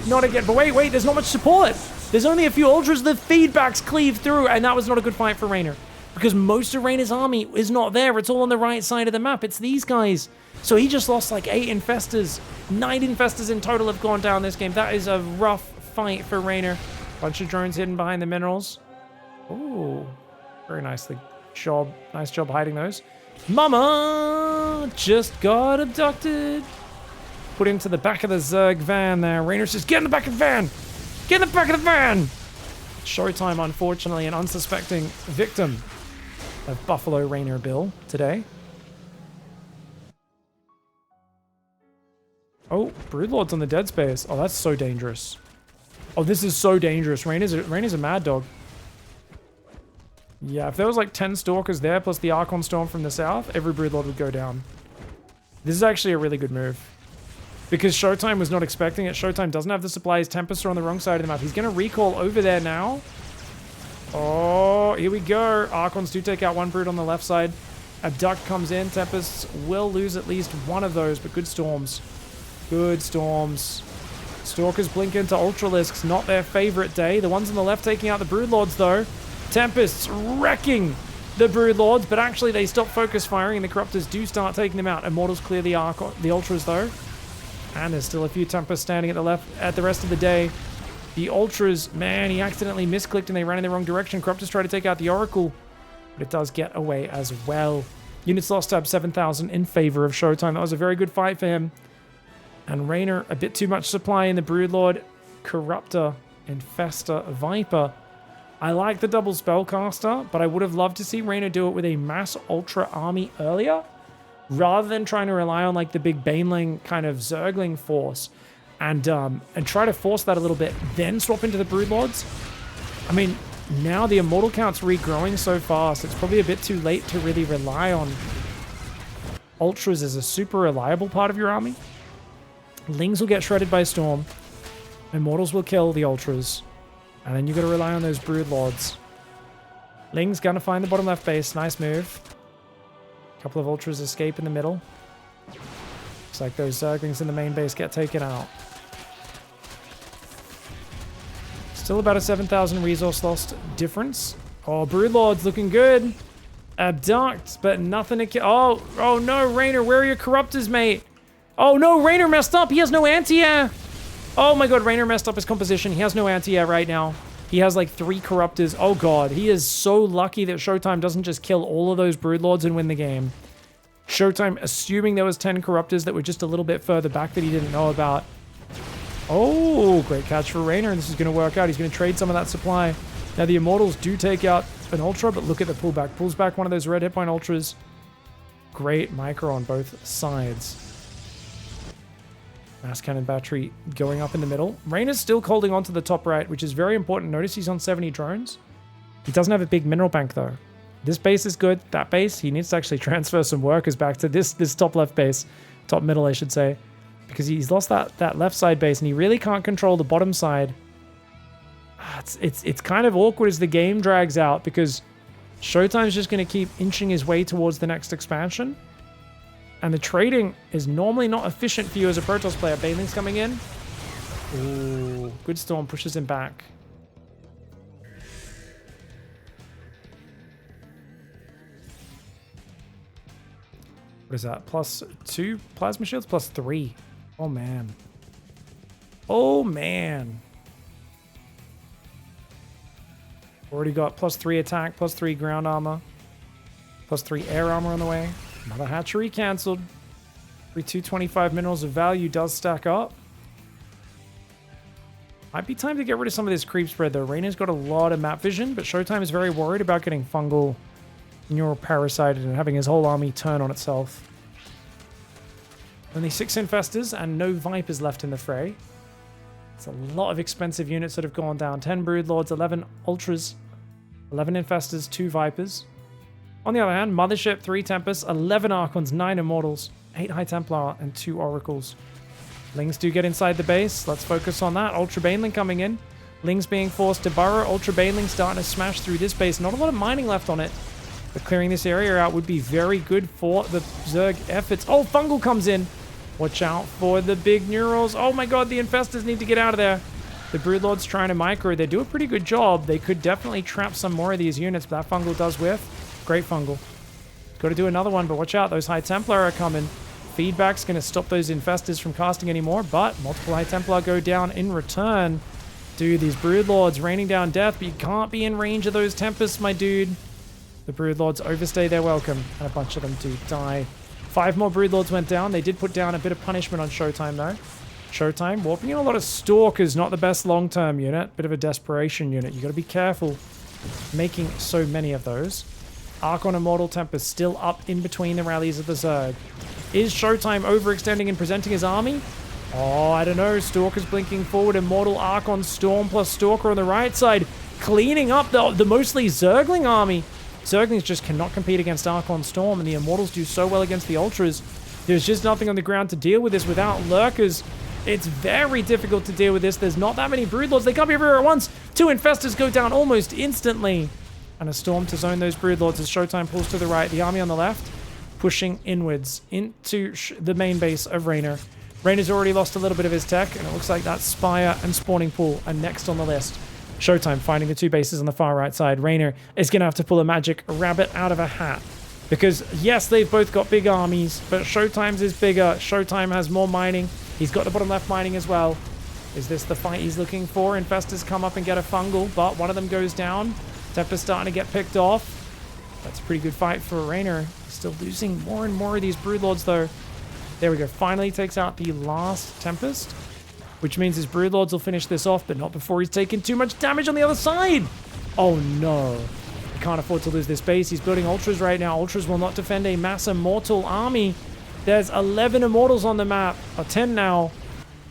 Not again. But wait, there's not much support. There's only a few ultras. The feedbacks cleave through, and that was not a good fight for REYNOR. Because most of REYNOR's army is not there. It's all on the right side of the map. It's these guys. So he just lost like 8 infestors. 9 infestors in total have gone down this game. That is a rough fight for REYNOR. Bunch of drones hidden behind the minerals. Ooh. Very nicely. Nice job hiding those. Mama just got abducted. Put into the back of the Zerg van there. REYNOR says, get in the back of the van. Get in the back of the van. Showtime, unfortunately, an unsuspecting victim of Buffalo REYNOR Bill today. Oh, Broodlord's on the dead space. Oh, that's so dangerous. Oh, this is so dangerous. REYNOR's a mad dog. Yeah, if there was like 10 Stalkers there, plus the Archon Storm from the south, every Broodlord would go down. This is actually a really good move. Because Showtime was not expecting it. Showtime doesn't have the supplies. Tempests are on the wrong side of the map. He's going to recall over there now. Oh, here we go. Archons do take out one Brood on the left side. Abduct comes in. Tempests will lose at least one of those, but good storms. Good storms. Stalkers blink into Ultralisks. Not their favorite day. The ones on the left taking out the Broodlords, though. Tempests wrecking the Broodlords, but actually they stop focus firing and the Corruptors do start taking them out. Immortals clear the Ultras, though. And there's still a few Tempests standing at the left at the rest of the day. The Ultras, man, he accidentally misclicked and they ran in the wrong direction. Corruptors try to take out the Oracle, but it does get away as well. Units lost tab 7,000 in favor of Showtime. That was a very good fight for him. And REYNOR, a bit too much supply in the Broodlord, Corruptor, Infestor, Viper. I like the double Spellcaster, but I would have loved to see REYNOR do it with a mass Ultra army earlier, rather than trying to rely on like the big Baneling kind of Zergling force, and try to force that a little bit, then swap into the Broodlords. I mean, now the Immortal count's regrowing so fast, it's probably a bit too late to really rely on Ultras as a super reliable part of your army. Lings will get shredded by Storm. Immortals will kill the Ultras. And then you got to rely on those Broodlords. Ling's gonna find the bottom left base. Nice move. Couple of Ultras escape in the middle. Looks like those Zerglings in the main base get taken out. Still about a 7,000 resource lost difference. Oh, Broodlord's looking good. Abduct, but nothing to kill. Oh no, REYNOR, where are your Corruptors, mate? Oh no, REYNOR messed up. He has no anti-air. Oh my god, REYNOR messed up his composition. He has no anti-air right now. He has like 3 Corruptors. Oh god, he is so lucky that Showtime doesn't just kill all of those Broodlords and win the game. Showtime, assuming there was 10 Corruptors that were just a little bit further back that he didn't know about. Oh, great catch for REYNOR, and this is going to work out. He's going to trade some of that supply. Now the Immortals do take out an Ultra, but look at the pullback. Pulls back one of those red hit point Ultras. Great micro on both sides. Mass Cannon Battery going up in the middle. REYNOR's still holding on to the top right, which is very important. Notice he's on 70 drones. He doesn't have a big mineral bank, though. This base is good. That base, he needs to actually transfer some workers back to this top left base. Top middle, I should say. Because he's lost that left side base, and he really can't control the bottom side. It's kind of awkward as the game drags out, because Showtime's just going to keep inching his way towards the next expansion. And the trading is normally not efficient for you as a Protoss player. Baneling's coming in. Ooh, good Storm pushes him back. What is that? +2 plasma shields? +3. Oh man. Oh man. Already got +3 attack, +3 ground armor, +3 air armor on the way. Another hatchery cancelled. Every 225 minerals of value does stack up. Might be time to get rid of some of this creep spread though. Reynor's got a lot of map vision, but Showtime is very worried about getting fungal neuroparasited and having his whole army turn on itself. Only 6 infestors and no vipers left in the fray. It's a lot of expensive units that have gone down. 10 broodlords, 11 ultras, 11 infestors, 2 vipers. On the other hand, Mothership, 3 Tempests, 11 Archons, 9 Immortals, 8 High Templar, and 2 Oracles. Lings do get inside the base. Let's focus on that. Ultra Baneling coming in. Lings being forced to burrow. Ultra Baneling starting to smash through this base. Not a lot of mining left on it, but clearing this area out would be very good for the Zerg efforts. Oh, Fungal comes in. Watch out for the big Neurals. Oh my god, the Infestors need to get out of there. The Broodlord's trying to micro. They do a pretty good job. They could definitely trap some more of these units, but that Fungal does whiff. Great Fungal. Got to do another one, but watch out. Those High Templar are coming. Feedback's going to stop those Infestors from casting anymore, but multiple High Templar go down in return. Dude, these Broodlords raining down death, but you can't be in range of those Tempests, my dude. The Broodlords overstay their welcome, and a bunch of them do die. 5 more Broodlords went down. They did put down a bit of punishment on Showtime, though. Showtime warping in a lot of Stalkers, not the best long-term unit. Bit of a desperation unit. You got to be careful making so many of those. Archon Immortal Tempest still up in between the rallies of the Zerg. Is Showtime overextending and presenting his army? Oh, I don't know. Stalker's blinking forward. Immortal Archon Storm plus Stalker on the right side. Cleaning up the mostly Zergling army. Zerglings just cannot compete against Archon Storm, and the Immortals do so well against the Ultras. There's just nothing on the ground to deal with this without Lurkers. It's very difficult to deal with this. There's not that many Broodlords. They can't be everywhere at once. 2 Infestors go down almost instantly. And a Storm to zone those Broodlords as Showtime pulls to the right. The army on the left pushing inwards into the main base of Reynor. Reynor's already lost a little bit of his tech, and it looks like that Spire and Spawning Pool are next on the list. Showtime finding the 2 bases on the far right side. Reynor is going to have to pull a magic rabbit out of a hat. Because, yes, they've both got big armies, but Showtime's is bigger. Showtime has more mining. He's got the bottom left mining as well. Is this the fight he's looking for? Infestors come up and get a fungal, but one of them goes down. Tempest's starting to get picked off. That's a pretty good fight for Reynor. He's still losing more and more of these Broodlords, though. There we go. Finally takes out the last Tempest, which means his Broodlords will finish this off, but not before he's taken too much damage on the other side. Oh, no. He can't afford to lose this base. He's building Ultras right now. Ultras will not defend a mass Immortal army. There's 11 Immortals on the map, or 10 now,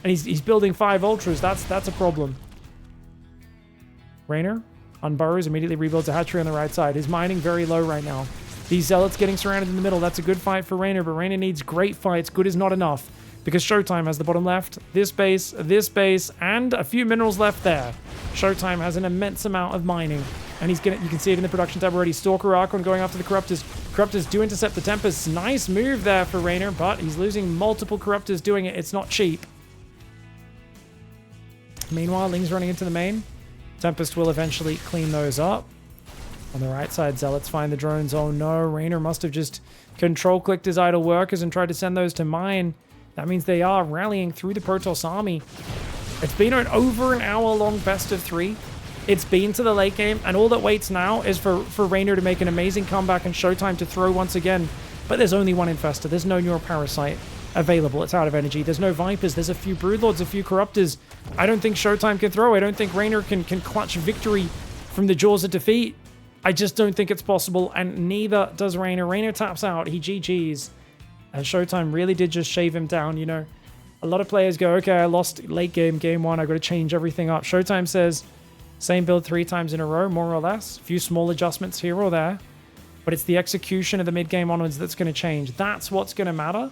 and he's building 5 Ultras. That's a problem. Reynor unburrows, immediately rebuilds a hatchery on the right side. His mining very low right now. These Zealots getting surrounded in the middle. That's a good fight for Reynor, but Reynor needs great fights. Good is not enough, because Showtime has the bottom left, this base, and a few minerals left there. Showtime has an immense amount of mining, and you can see it in the production tab already. Stalker Archon going after the Corruptors. Corruptors do intercept the Tempests. Nice move there for Reynor, but he's losing multiple Corruptors doing it. It's not cheap. Meanwhile, Ling's running into the main. Tempest will eventually clean those up. On the right side, Zealots find the drones. Oh no, Reynor must have just control-clicked his idle workers and tried to send those to mine. That means they are rallying through the Protoss army. It's been an over an hour-long best of 3. It's been to the late game, and all that waits now is for Reynor to make an amazing comeback and Showtime to throw once again. But there's only one Infestor. There's no Neuroparasite available. It's out of energy. There's no Vipers. There's a few Broodlords, a few Corruptors. I don't think Showtime can throw. I don't think Reynor can clutch victory from the jaws of defeat. I just don't think it's possible, and neither does Reynor. Reynor taps out. He GG's. And Showtime really did just shave him down, you know. A lot of players go, okay, I lost late game, game 1. I've got to change everything up. Showtime says, same build 3 times in a row, more or less. A few small adjustments here or there. But it's the execution of the mid-game onwards that's going to change. That's what's going to matter.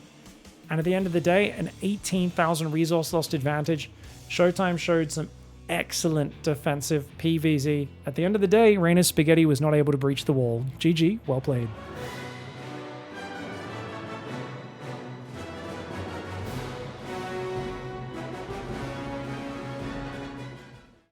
And at the end of the day, an 18,000 resource lost advantage. Showtime showed some excellent defensive PvZ. At the end of the day, Reynor's Spaghetti was not able to breach the wall. GG, well played.